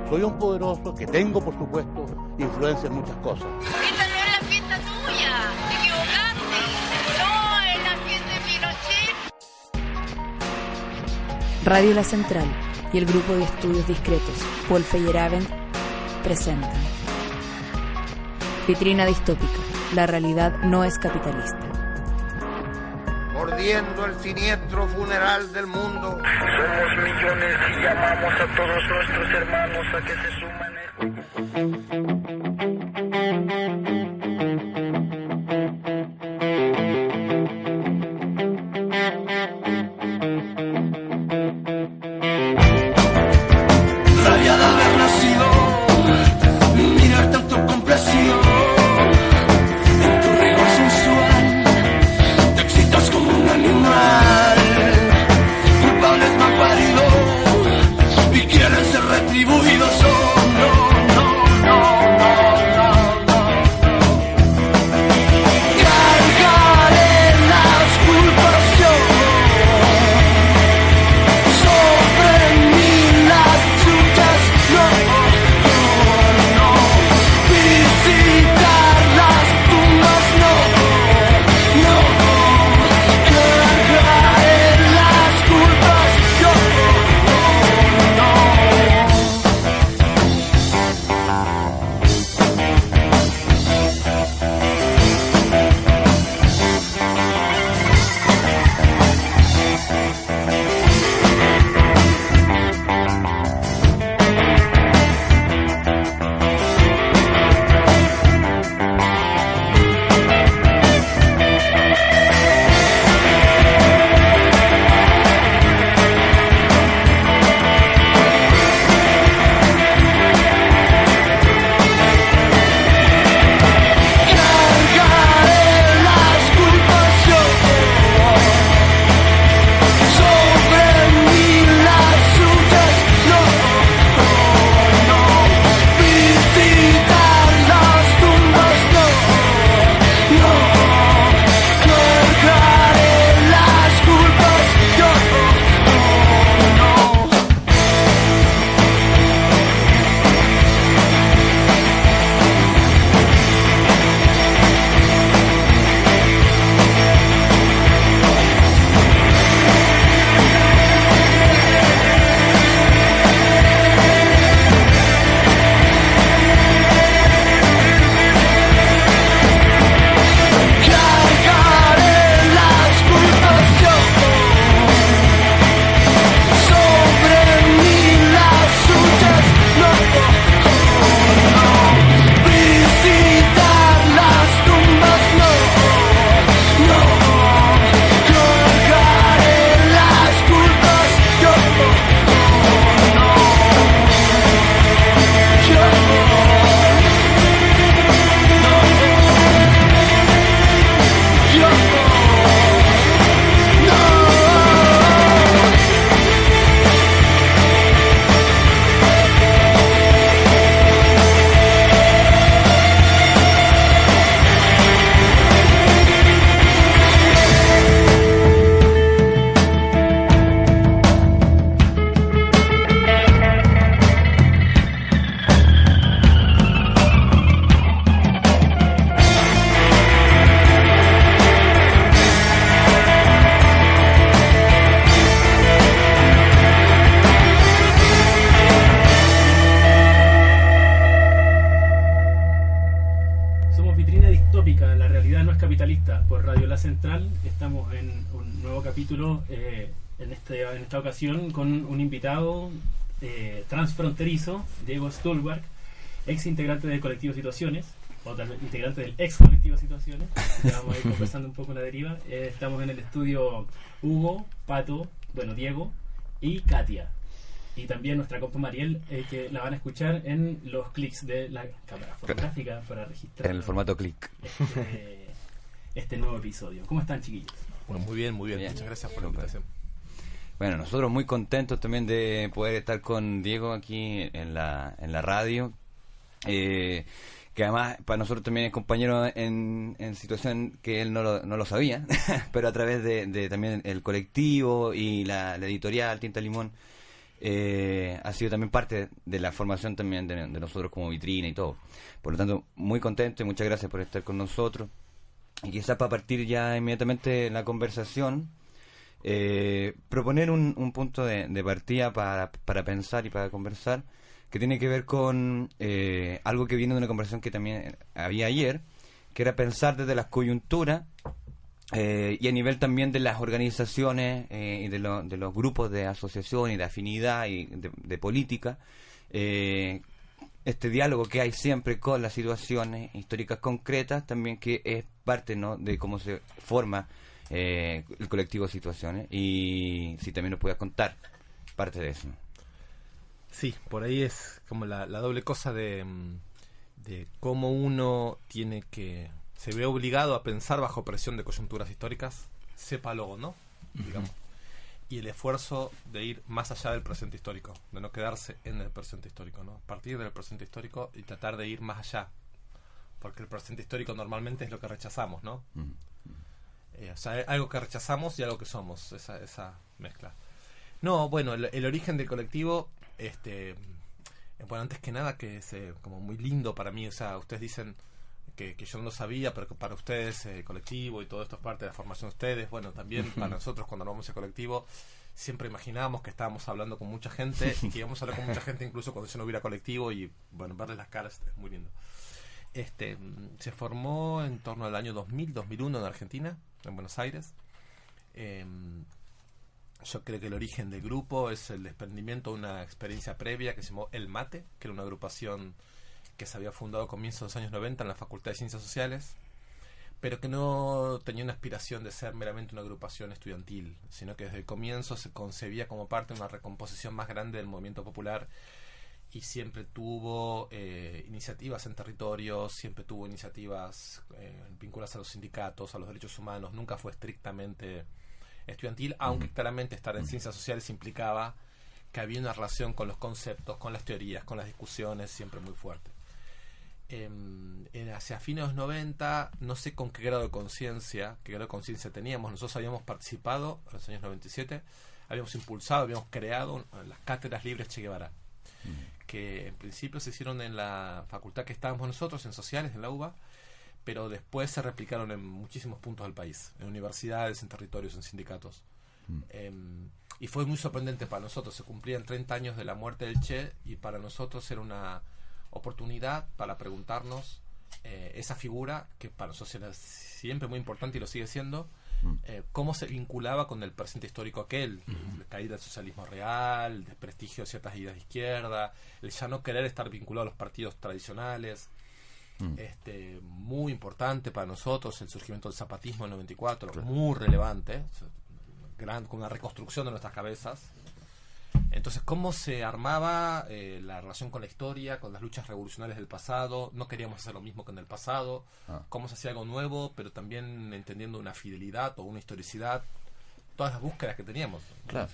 soy un poderoso, que tengo, por supuesto, influencia en muchas cosas. Esta no es la fiesta tuya, te equivocaste. No, es la fiesta de Pinochet. Radio La Central y el grupo de estudios discretos Paul Feyerabend presentan Vitrina Distópica. La realidad no es capitalista. Mordiendo el siniestro funeral del mundo. Somos millones y llamamos a todos nuestros hermanos a que se suman. Rabia de haber nacido, mirar tanto compasión. En tu rigor sensual, te excitas como un animal. Culpables mal paridos y quieren ser retribuidos. Oh, no, no, no, no, no, no. Cargaré las culpas yo. Sobre mí las suyas, no, no, no. Visitar las tumbas, no, no. Cargaré las culpas yo, no, no. Cargaré las culpas yo. Sobre mí las suyas, no, no. Visitar las tumbas, no, no. Cargaré las culpas yo, no. Cargaré las culpas yo. Sobre mí las suyas, no, no. Visitar las tumbas, no, no. Cargaré las culpas yo, no, no. Yo, yo, no. Somos Vitrina Distópica, la realidad no es capitalista, por Radio La Central. Estamos en un nuevo capítulo, en esta ocasión con un invitado transfronterizo, Diego Stulbarg, ex integrante del colectivo Situaciones, o también integrante del ex colectivo Situaciones. Ya vamos a ir conversando un poco la deriva. Estamos en el estudio Hugo, Pato, Diego y Katia. Y también nuestra compa Mariel, que la van a escuchar en los clics de la cámara fotográfica para registrar en el formato clic este nuevo episodio. ¿Cómo están, chiquillos? Bueno, muy bien, muy bien. Muchas gracias por la invitación. Bueno, nosotros muy contentos también de poder estar con Diego aquí en la radio, que además para nosotros también es compañero en situación que él no lo sabía, pero a través de también el colectivo y la editorial Tinta Limón, ha sido también parte de la formación también de nosotros como vitrina y todo. Por lo tanto, muy contento y muchas gracias por estar con nosotros. Y quizás para partir ya inmediatamente la conversación, proponer un punto de partida para pensar y para conversar, que tiene que ver con algo que viene de una conversación que también había ayer, que era pensar desde las coyunturas y a nivel también de las organizaciones y de los grupos de asociación y de afinidad y de política, este diálogo que hay siempre con las situaciones históricas concretas, también que es parte, ¿no?, de cómo se forma el colectivo de situaciones, y si también nos puedes contar parte de eso. Sí, por ahí es como la doble cosa de cómo uno se ve obligado a pensar bajo presión de coyunturas históricas, sépalo o no, digamos, y el esfuerzo de ir más allá del presente histórico, de no quedarse en el presente histórico, ¿no? Partir del presente histórico y tratar de ir más allá, porque el presente histórico normalmente es lo que rechazamos, ¿no? O sea, algo que rechazamos y algo que somos, esa mezcla. No, bueno, el origen del colectivo, bueno, antes que nada, que es como muy lindo para mí. O sea, ustedes dicen que yo no lo sabía, pero que para ustedes colectivo y todo esto es parte de la formación de ustedes. Bueno, también para nosotros, cuando armamos el colectivo, siempre imaginábamos que estábamos hablando con mucha gente y que íbamos a hablar con mucha gente incluso cuando ya no hubiera colectivo, y bueno, verles las caras es muy lindo. Se formó en torno al año 2000-2001 en Argentina, en Buenos Aires. Yo creo que el origen del grupo es el desprendimiento de una experiencia previa que se llamó El Mate, que era una agrupación que se había fundado a comienzos de los años 90 en la Facultad de Ciencias Sociales, pero que no tenía una aspiración de ser meramente una agrupación estudiantil, sino que desde el comienzo se concebía como parte de una recomposición más grande del movimiento popular, y siempre tuvo iniciativas en territorios, siempre tuvo iniciativas vinculadas a los sindicatos, a los derechos humanos. Nunca fue estrictamente estudiantil, aunque claramente estar en ciencias sociales implicaba que había una relación con los conceptos, con las teorías, con las discusiones, siempre muy fuerte. Hacia fines de los 90, no sé con qué grado de conciencia teníamos. Nosotros habíamos participado en los años 97, habíamos impulsado, habíamos creado las cátedras libres Che Guevara, que en principio se hicieron en la facultad que estábamos nosotros, en Sociales, en la UBA, pero después se replicaron en muchísimos puntos del país, en universidades, en territorios, en sindicatos. Y fue muy sorprendente para nosotros. Se cumplían 30 años de la muerte del Che, y para nosotros era una oportunidad para preguntarnos esa figura, que para nosotros era siempre muy importante y lo sigue siendo, cómo se vinculaba con el presente histórico aquel, la caída del socialismo real, el desprestigio de ciertas ideas de izquierda, el ya no querer estar vinculado a los partidos tradicionales. Muy importante para nosotros el surgimiento del zapatismo en el 94, muy relevante, con una reconstrucción de nuestras cabezas. Entonces, cómo se armaba la relación con la historia, con las luchas revolucionarias del pasado. No queríamos hacer lo mismo que en el pasado. Cómo se hacía algo nuevo, pero también entendiendo una fidelidad o una historicidad. Todas las búsquedas que teníamos. Claro.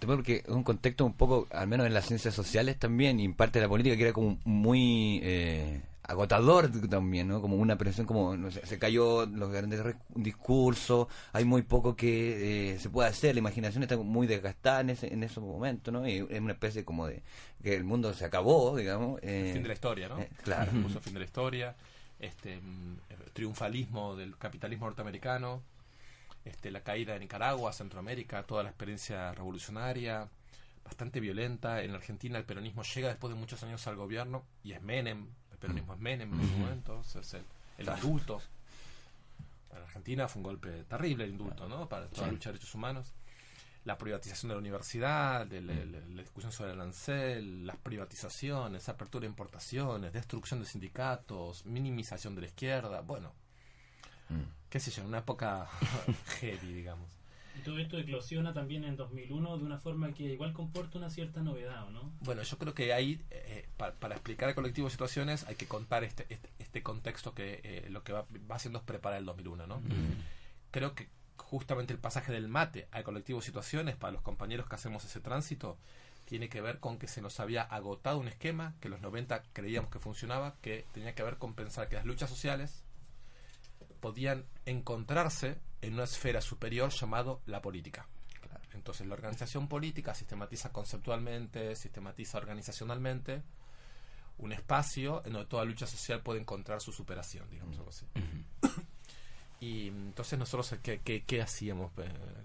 Porque es un contexto un poco, al menos en las ciencias sociales también, y en parte de la política, que era como muy agotador también, ¿no? Como una presión, como no sé, se cayó los grandes discursos, hay muy poco que se puede hacer, la imaginación está muy desgastada en esos momentos, ¿no? Y es una especie como de que el mundo se acabó, digamos. El fin de la historia, ¿no? Claro. El fin de la historia, triunfalismo del capitalismo norteamericano, la caída de Nicaragua, Centroamérica, toda la experiencia revolucionaria, bastante violenta. En Argentina el peronismo llega después de muchos años al gobierno, y es Menem. El peronismo es Menem en ese momento, es el indulto. En Argentina fue un golpe terrible el indulto, ¿no? Para toda la lucha de derechos humanos. La privatización de la universidad, la discusión sobre el arancel, las privatizaciones, apertura de importaciones, destrucción de sindicatos, minimización de la izquierda, bueno, qué sé yo, una época heavy, digamos. Y todo esto eclosiona también en 2001 de una forma que igual comporta una cierta novedad, ¿o no? Bueno, yo creo que ahí, para explicar el colectivo de situaciones, hay que contar este contexto que lo que va haciendo es preparar el 2001, ¿no? Creo que justamente el pasaje del Mate al colectivo de situaciones, para los compañeros que hacemos ese tránsito, tiene que ver con que se nos había agotado un esquema que en los 90 creíamos que funcionaba, que tenía que ver con pensar que las luchas sociales podían encontrarse en una esfera superior llamado la política. Entonces la organización política sistematiza conceptualmente, sistematiza organizacionalmente un espacio en donde toda lucha social puede encontrar su superación, digamos, algo así. Y entonces nosotros, ¿qué hacíamos?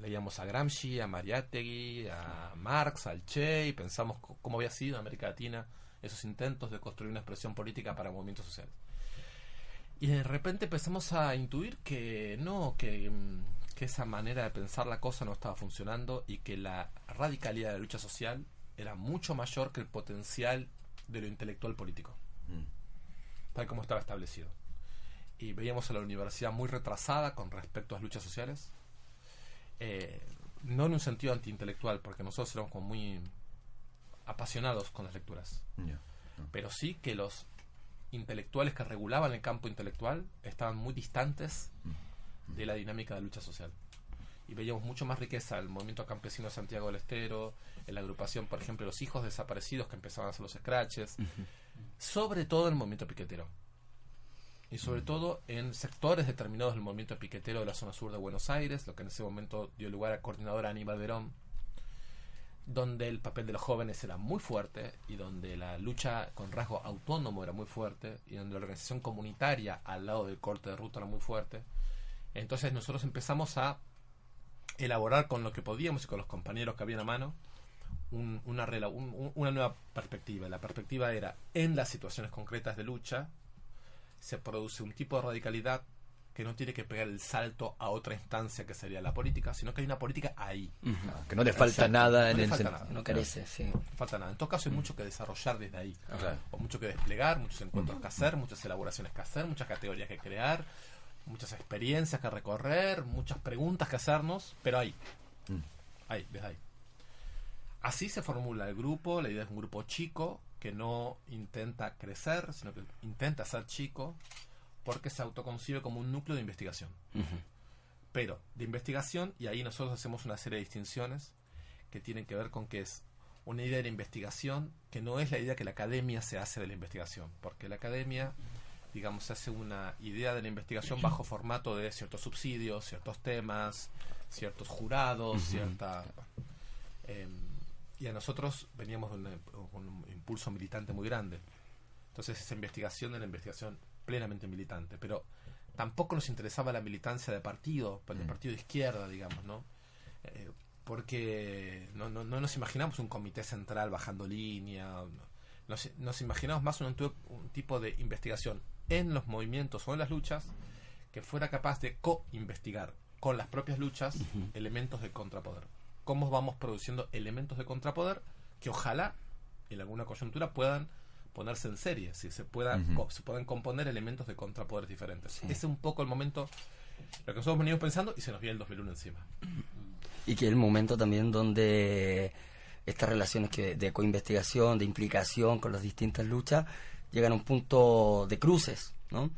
Leíamos a Gramsci, a Mariátegui, a Marx, al Che, y pensamos cómo había sido en América Latina esos intentos de construir una expresión política para movimientos sociales. Y de repente empezamos a intuir que no, que esa manera de pensar la cosa no estaba funcionando y que la radicalidad de la lucha social era mucho mayor que el potencial de lo intelectual político, tal como estaba establecido. Y veíamos a la universidad muy retrasada con respecto a las luchas sociales, no en un sentido antiintelectual, porque nosotros éramos como muy apasionados con las lecturas, pero sí que los intelectuales que regulaban el campo intelectual estaban muy distantes de la dinámica de lucha social. Y veíamos mucho más riqueza en el movimiento campesino de Santiago del Estero, en la agrupación, por ejemplo, los hijos desaparecidos que empezaban a hacer los scratches, sobre todo en el movimiento piquetero. Y sobre todo en sectores determinados del movimiento piquetero de la zona sur de Buenos Aires, lo que en ese momento dio lugar a coordinadora Aníbal Verón, donde el papel de los jóvenes era muy fuerte y donde la lucha con rasgo autónomo era muy fuerte y donde la organización comunitaria al lado del corte de ruta era muy fuerte. Entonces nosotros empezamos a elaborar con lo que podíamos y con los compañeros que habían a mano una nueva perspectiva. La perspectiva era, en las situaciones concretas de lucha se produce un tipo de radicalidad que no tiene que pegar el salto a otra instancia que sería la política, sino que hay una política ahí. Que no le falta nada no en le el falta nada. No carece, sí. No falta nada. En todo caso hay mucho que desarrollar desde ahí, o mucho que desplegar, muchos encuentros que hacer, muchas elaboraciones que hacer, muchas categorías que crear, muchas experiencias que recorrer, muchas preguntas que hacernos, pero ahí, desde ahí. Así se formula el grupo. La idea es un grupo chico que no intenta crecer, sino que intenta ser chico, porque se autoconcibe como un núcleo de investigación. Pero de investigación, y ahí nosotros hacemos una serie de distinciones que tienen que ver con que es una idea de la investigación que no es la idea que la academia se hace de la investigación, porque la academia, digamos, se hace una idea de la investigación bajo formato de ciertos subsidios, ciertos temas, ciertos jurados, y a nosotros veníamos de un impulso militante muy grande. Entonces esa investigación era investigación plenamente militante, pero tampoco nos interesaba la militancia de partido, del partido de izquierda, digamos, ¿no? Porque no nos imaginamos un comité central bajando línea, nos imaginamos más un tipo de investigación en los movimientos o en las luchas que fuera capaz de co-investigar con las propias luchas elementos de contrapoder. Cómo vamos produciendo elementos de contrapoder que ojalá en alguna coyuntura puedan ponerse en serie, si se puedan componer elementos de contrapoderes diferentes. Ese es un poco el momento, lo que nosotros venimos pensando, y se nos viene el 2001 encima. Y que el momento también donde estas relaciones de coinvestigación, de implicación con las distintas luchas, llegan a un punto de cruces, ¿no?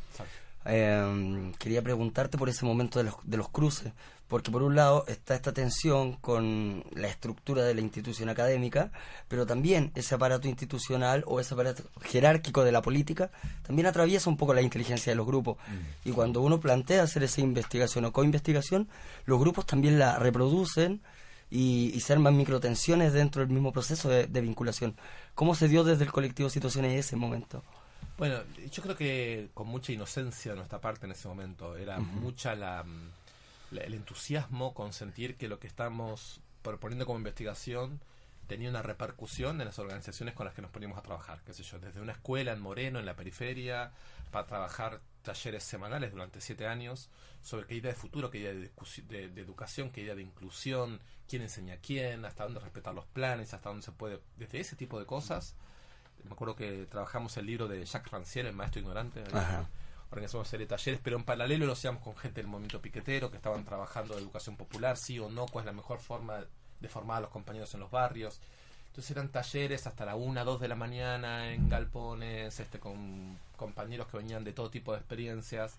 Quería preguntarte por ese momento de los cruces, porque por un lado está esta tensión con la estructura de la institución académica, pero también ese aparato institucional o ese aparato jerárquico de la política también atraviesa un poco la inteligencia de los grupos. Y cuando uno plantea hacer esa investigación o coinvestigación, los grupos también la reproducen y se arman microtensiones dentro del mismo proceso de vinculación. ¿Cómo se dio desde el colectivo Situaciones ese momento? Bueno, yo creo que con mucha inocencia de nuestra parte en ese momento. Era mucha el entusiasmo con sentir que lo que estamos proponiendo como investigación tenía una repercusión en las organizaciones con las que nos poníamos a trabajar, qué sé yo, desde una escuela en Moreno, en la periferia, para trabajar talleres semanales durante 7 años sobre qué idea de futuro, qué idea de educación, qué idea de inclusión, quién enseña a quién, hasta dónde respetar los planes, hasta dónde se puede, desde ese tipo de cosas. Me acuerdo que trabajamos el libro de Jacques Rancière, El maestro ignorante. Organizamos una serie de talleres, pero en paralelo lo hacíamos con gente del movimiento piquetero que estaban trabajando de educación popular, sí o no, cuál es la mejor forma de formar a los compañeros en los barrios. Entonces eran talleres hasta la 1, 2 de la mañana en galpones, con compañeros que venían de todo tipo de experiencias,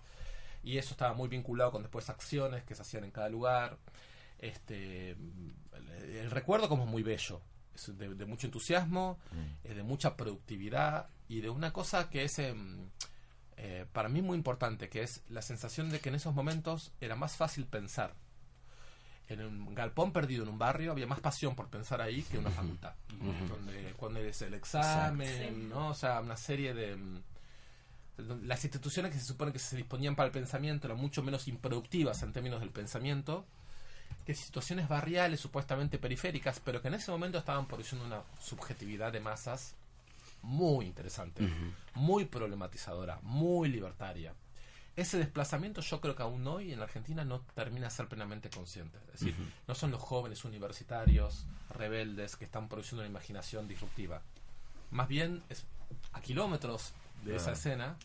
y eso estaba muy vinculado con después acciones que se hacían en cada lugar. El recuerdo como muy bello, es de mucho entusiasmo, de mucha productividad y de una cosa que es para mí muy importante, que es la sensación de que en esos momentos era más fácil pensar en un galpón perdido en un barrio había más pasión por pensar ahí que en una facultad. Donde cuando es el examen, ¿no? O sea, una serie de... Las instituciones que se supone que se disponían para el pensamiento eran mucho menos improductivas en términos del pensamiento que situaciones barriales supuestamente periféricas, pero que en ese momento estaban produciendo una subjetividad de masas muy interesante, muy problematizadora, muy libertaria. Ese desplazamiento yo creo que aún hoy en Argentina no termina de ser plenamente consciente. Es decir, no son los jóvenes universitarios rebeldes que están produciendo una imaginación disruptiva. Más bien, es a kilómetros de esa escena,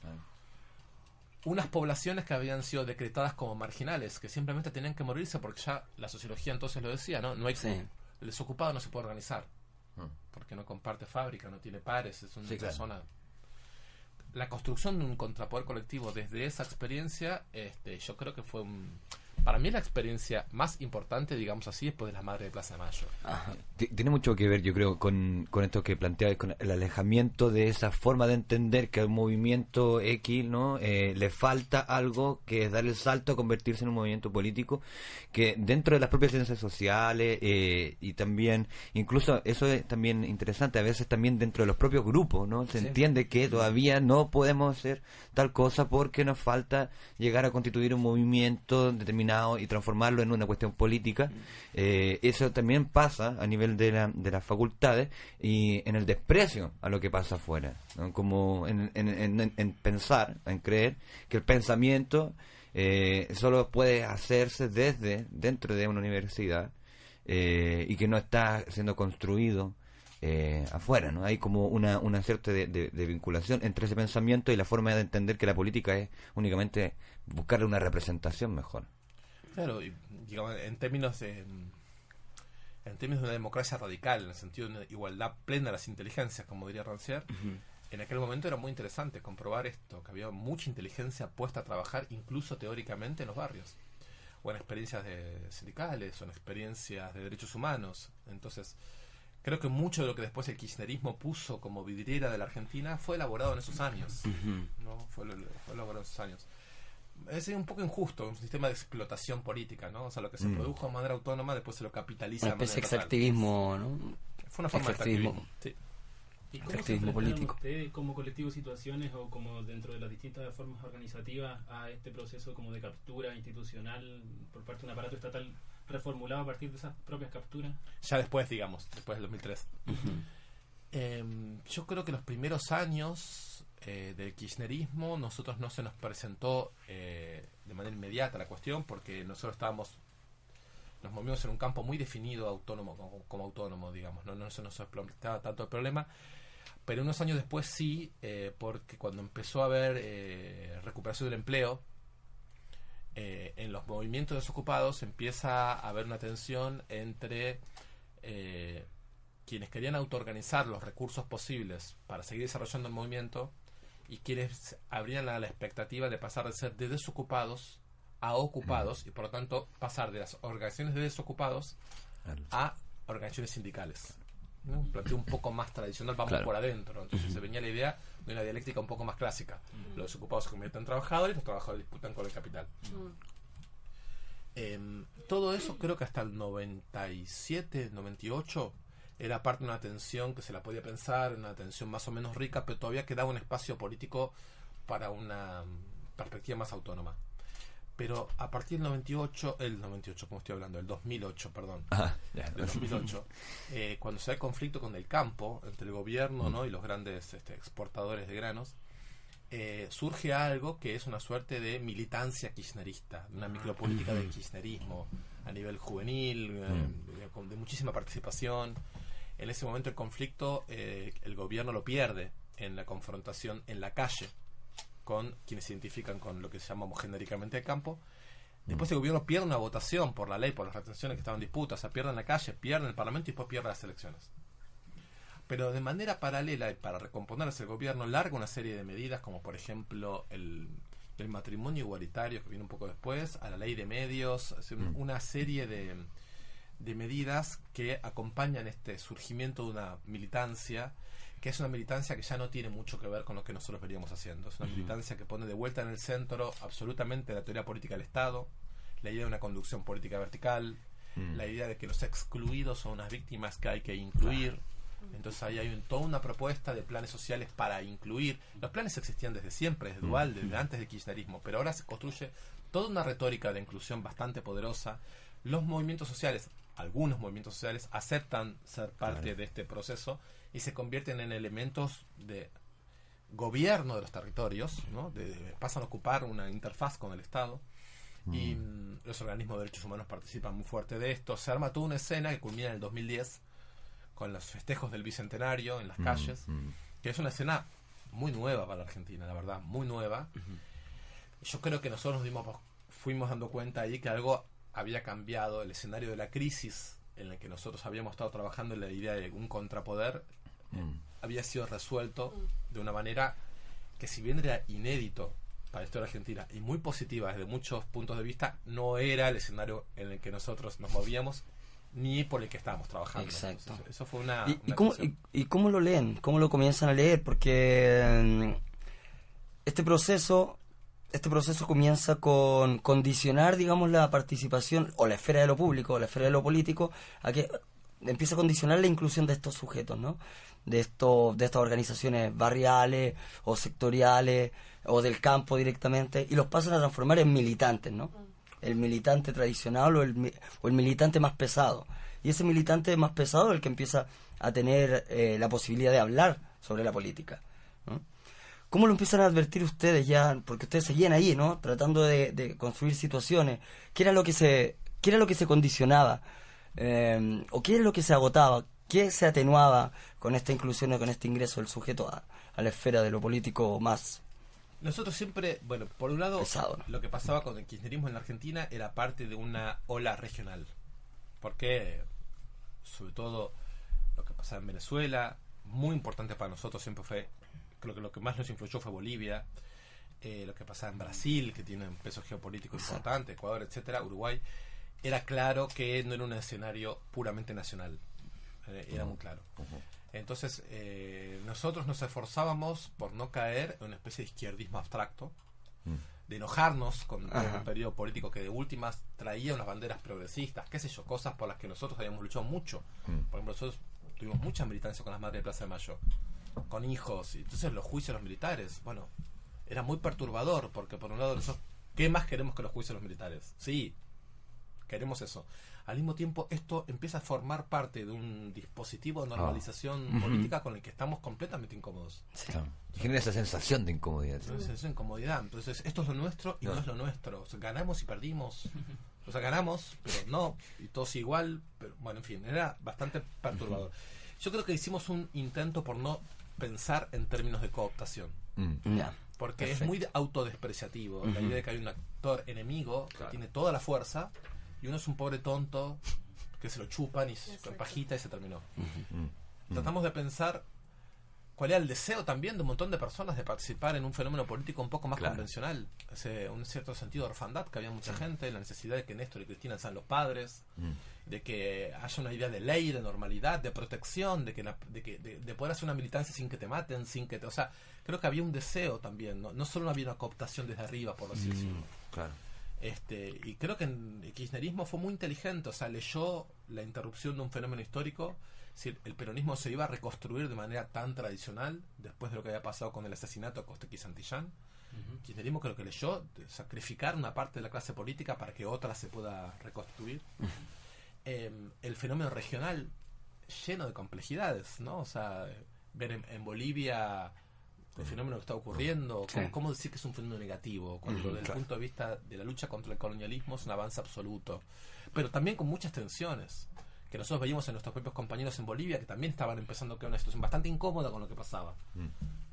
unas poblaciones que habían sido decretadas como marginales, que simplemente tenían que morirse porque ya la sociología entonces lo decía, ¿no? No hay, el desocupado no se puede organizar, porque no comparte fábrica, no tiene pares, es una persona... La construcción de un contrapoder colectivo desde esa experiencia, yo creo que fue para mí la experiencia más importante, digamos así, después de las Madres de Plaza de Mayo. Tiene mucho que ver, yo creo, con esto que planteabas, con el alejamiento de esa forma de entender que al movimiento X, ¿no? Le falta algo, que es dar el salto a convertirse en un movimiento político, que dentro de las propias ciencias sociales y también, incluso eso es también interesante, a veces también dentro de los propios grupos, ¿no? Se entiende que todavía no podemos hacer tal cosa porque nos falta llegar a constituir un movimiento determinado y transformarlo en una cuestión política. Eso también pasa a nivel de las facultades y en el desprecio a lo que pasa afuera, ¿no? Como en pensar, en creer que el pensamiento solo puede hacerse dentro de una universidad y que no está siendo construido afuera, ¿no? Hay como una cierta de vinculación entre ese pensamiento y la forma de entender que la política es únicamente buscarle una representación mejor. Claro, y digamos, en términos de una democracia radical, en el sentido de una igualdad plena de las inteligencias, como diría Rancière, en aquel momento era muy interesante comprobar esto, que había mucha inteligencia puesta a trabajar incluso teóricamente en los barrios, o en experiencias sindicales, o en experiencias de derechos humanos. Entonces, creo que mucho de lo que después el kirchnerismo puso como vidriera de la Argentina fue elaborado en esos años, ¿no? Fue elaborado en esos años. Es un poco injusto, un sistema de explotación política, ¿no? O sea, lo que se produjo de manera autónoma después se lo capitaliza. Una especie de extractivismo, ¿no? Fue una forma de extractivismo. Sí. ¿Y cómo se enfrentaron ustedes como colectivo situaciones o como dentro de las distintas formas organizativas a este proceso como de captura institucional por parte de un aparato estatal reformulado a partir de esas propias capturas? Ya después, digamos, después del 2003. Yo creo que los primeros años del kirchnerismo nosotros no se nos presentó de manera inmediata la cuestión, porque nosotros nos movimos en un campo muy definido autónomo como autónomo, digamos, no se nos planteaba tanto el problema, pero unos años después sí, porque cuando empezó a haber recuperación del empleo en los movimientos desocupados empieza a haber una tensión entre quienes querían autoorganizar los recursos posibles para seguir desarrollando el movimiento y quienes habrían la expectativa de pasar de ser de desocupados a ocupados y por lo tanto pasar de las organizaciones de desocupados a organizaciones sindicales, ¿no? Un planteo un poco más tradicional, vamos por adentro. Entonces se venía la idea de una dialéctica un poco más clásica. Los desocupados se convierten en trabajadores y los trabajadores disputan con el capital. Todo eso creo que hasta el 97, 98 era parte de una tensión que se la podía pensar, una tensión más o menos rica, pero todavía quedaba un espacio político para una perspectiva más autónoma. Pero a partir del 98, como estoy hablando, el 2008, perdón, del 2008, cuando se da el conflicto con el campo, entre el gobierno, ¿no? y los grandes exportadores de granos, surge algo que es una suerte de militancia kirchnerista, una micropolítica del kirchnerismo a nivel juvenil, de muchísima participación. En ese momento el conflicto, el gobierno lo pierde en la confrontación en la calle con quienes se identifican con lo que llamamos genéricamente el campo. Después el gobierno pierde una votación por la ley, por las retenciones que estaban en disputa, o sea, pierde en la calle, pierde en el Parlamento y después pierde las elecciones. Pero de manera paralela, y para recomponerse, el gobierno larga una serie de medidas, como por ejemplo el matrimonio igualitario, que viene un poco después, a la ley de medios, una serie de medidas que acompañan este surgimiento de una militancia, que es una militancia que ya no tiene mucho que ver con lo que nosotros veníamos haciendo. Es una militancia que pone de vuelta en el centro absolutamente la teoría política del Estado, la idea de una conducción política vertical, la idea de que los excluidos son unas víctimas que hay que incluir. Entonces ahí hay toda una propuesta de planes sociales para incluir. Los planes existían desde siempre, desde Dual, desde antes del kirchnerismo, pero ahora se construye toda una retórica de inclusión bastante poderosa. Los movimientos sociales, algunos movimientos sociales, aceptan ser parte de este proceso y se convierten en elementos de gobierno de los territorios, ¿no? Pasan a ocupar una interfaz con el Estado. Y los organismos de derechos humanos participan muy fuerte de esto. Se arma toda una escena que culmina en el 2010 con los festejos del Bicentenario en las calles, que es una escena muy nueva para la Argentina, la verdad, muy nueva. Yo creo que nosotros fuimos dando cuenta ahí que algo había cambiado. El escenario de la crisis en el que nosotros habíamos estado trabajando en la idea de un contrapoder había sido resuelto de una manera que, si bien era inédito para la historia argentina y muy positiva desde muchos puntos de vista, no era el escenario en el que nosotros nos movíamos ni por el que estábamos trabajando. Exacto. Entonces, eso fue una ¿Y cómo lo leen? ¿Cómo lo comienzan a leer? Porque este proceso comienza con condicionar, digamos, la participación o la esfera de lo público, o la esfera de lo político, a que empieza a condicionar la inclusión de estos sujetos, ¿no? De estas organizaciones barriales o sectoriales o del campo directamente, y los pasan a transformar en militantes, ¿no? El militante tradicional o el militante más pesado. Y ese militante más pesado es el que empieza a tener la posibilidad de hablar sobre la política, ¿no? ¿Cómo lo empiezan a advertir ustedes ya? Porque ustedes seguían ahí, ¿no? Tratando de construir situaciones. ¿Qué era lo que se condicionaba? ¿O qué es lo que se agotaba? ¿Qué se atenuaba con esta inclusión o con este ingreso del sujeto a la esfera de lo político más? Nosotros siempre, bueno, por un lado, pesado, ¿no? Lo que pasaba con el kirchnerismo en la Argentina era parte de una ola regional. Porque, sobre todo, lo que pasaba en Venezuela, muy importante para nosotros siempre fue, creo que lo que más nos influyó fue Bolivia, lo que pasaba en Brasil, que tiene un peso geopolítico importante, Ecuador, etcétera, Uruguay. Era claro que no era un escenario puramente nacional. Era muy claro. Entonces, nosotros nos esforzábamos por no caer en una especie de izquierdismo abstracto, de enojarnos con un periodo político que de últimas traía unas banderas progresistas, qué sé yo, cosas por las que nosotros habíamos luchado mucho. Por ejemplo, nosotros tuvimos mucha militancia con las madres de Plaza de Mayo, con hijos, y entonces los juicios de los militares, bueno, era muy perturbador, porque por un lado nosotros, ¿qué más queremos que los juicios de los militares? Sí, queremos eso. Al mismo tiempo, esto empieza a formar parte de un dispositivo de normalización política con el que estamos completamente incómodos. Sí. Claro. Genera esa sensación de incomodidad. Esa sensación de incomodidad. Entonces, esto es lo nuestro y no es lo nuestro. O sea, ganamos y perdimos. O sea, ganamos, pero no. Y todos igual. Pero bueno, en fin, era bastante perturbador. Yo creo que hicimos un intento por no pensar en términos de cooptación. Porque perfecto. Es muy autodespreciativo. La idea de que hay un actor enemigo que tiene toda la fuerza y uno es un pobre tonto que se lo chupan y con pajita y se terminó. Tratamos de pensar cuál era el deseo también de un montón de personas de participar en un fenómeno político un poco más convencional. Un cierto sentido de orfandad, que había mucha gente, la necesidad de que Néstor y Cristina sean los padres, de que haya una idea de ley, de normalidad, de protección, de poder hacer una militancia sin que te maten, o sea, creo que había un deseo también, no solo había una cooptación desde arriba, por así decirlo. Claro. Y creo que el kirchnerismo fue muy inteligente, o sea, leyó la interrupción de un fenómeno histórico. Es decir, el peronismo se iba a reconstruir de manera tan tradicional después de lo que había pasado con el asesinato de Costequi y Santillán. El kirchnerismo creo que leyó sacrificar una parte de la clase política para que otra se pueda reconstruir. El fenómeno regional lleno de complejidades, ¿no? O sea, ver en Bolivia el fenómeno que está ocurriendo, ¿cómo decir que es un fenómeno negativo? Cuando desde el punto de vista de la lucha contra el colonialismo es un avance absoluto. Pero también con muchas tensiones, que nosotros veíamos en nuestros propios compañeros en Bolivia, que también estaban empezando a quedar una situación bastante incómoda con lo que pasaba.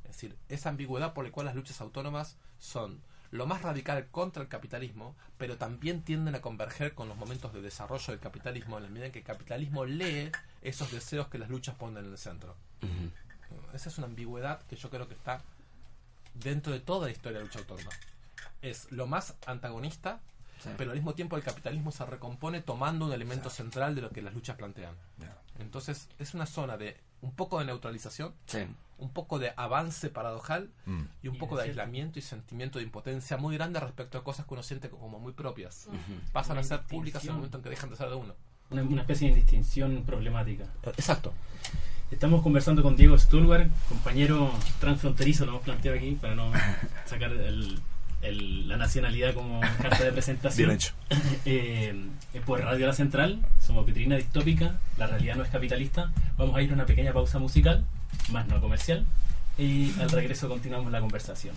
Es decir, esa ambigüedad por la cual las luchas autónomas son lo más radical contra el capitalismo, pero también tienden a converger con los momentos de desarrollo del capitalismo, en la medida en que el capitalismo lee esos deseos que las luchas ponen en el centro. Esa es una ambigüedad que yo creo que está dentro de toda la historia de la lucha autónoma. Es lo más antagonista, pero al mismo tiempo el capitalismo se recompone tomando un elemento central de lo que las luchas plantean. Entonces es una zona de un poco de neutralización, un poco de avance paradojal y un poco de aislamiento y sentimiento de impotencia muy grande respecto a cosas que uno siente como muy propias. Pasan a ser públicas en el momento en que dejan de ser de uno. una especie de distinción problemática. Exacto. Estamos conversando con Diego Stulberg, compañero transfronterizo, lo hemos planteado aquí para no sacar la nacionalidad como carta de presentación. Bien hecho. Por Radio La Central, somos Vitrina Distópica, la realidad no es capitalista. Vamos a ir a una pequeña pausa musical, más no comercial, y al regreso continuamos la conversación.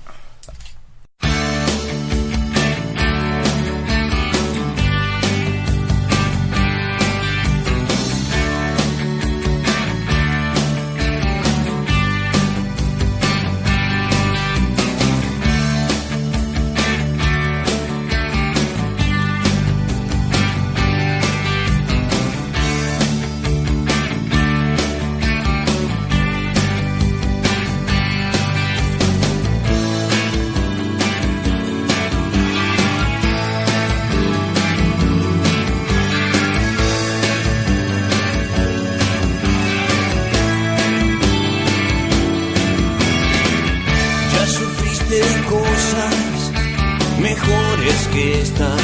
Mejores que estas,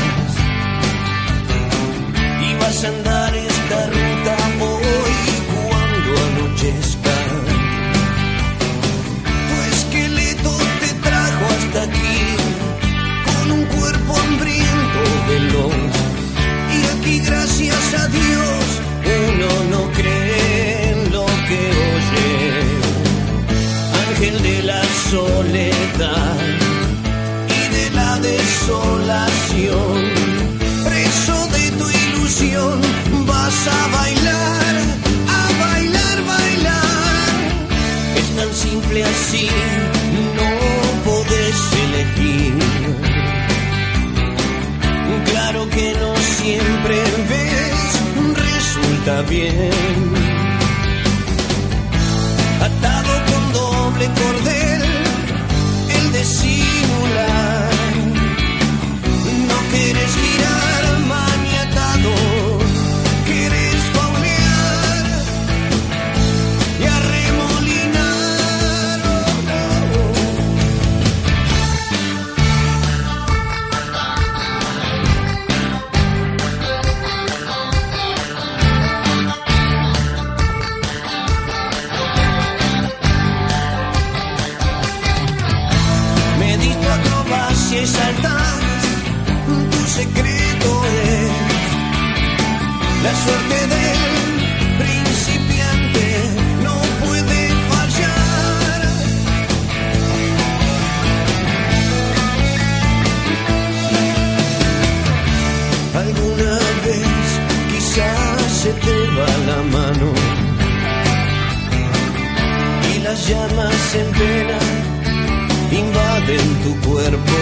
y vas a andar esta ruta hoy cuando anochezca. Tu esqueleto te trajo hasta aquí con un cuerpo hambriento veloz, y aquí gracias a Dios uno no cree en lo que oye. Ángel de la soledad, la desolación, preso de tu ilusión, vas a bailar, bailar. Es tan simple así, no podés elegir. Claro que no siempre ves, resulta bien. Atado con doble cordel, el disimular. Quieres girar maniatado, quieres faunear y arremolinar. Me diste acrobacia y saltar. Secreto es la suerte del principiante, no puede fallar. Alguna vez quizás se te va la mano y las llamas en pena invaden tu cuerpo.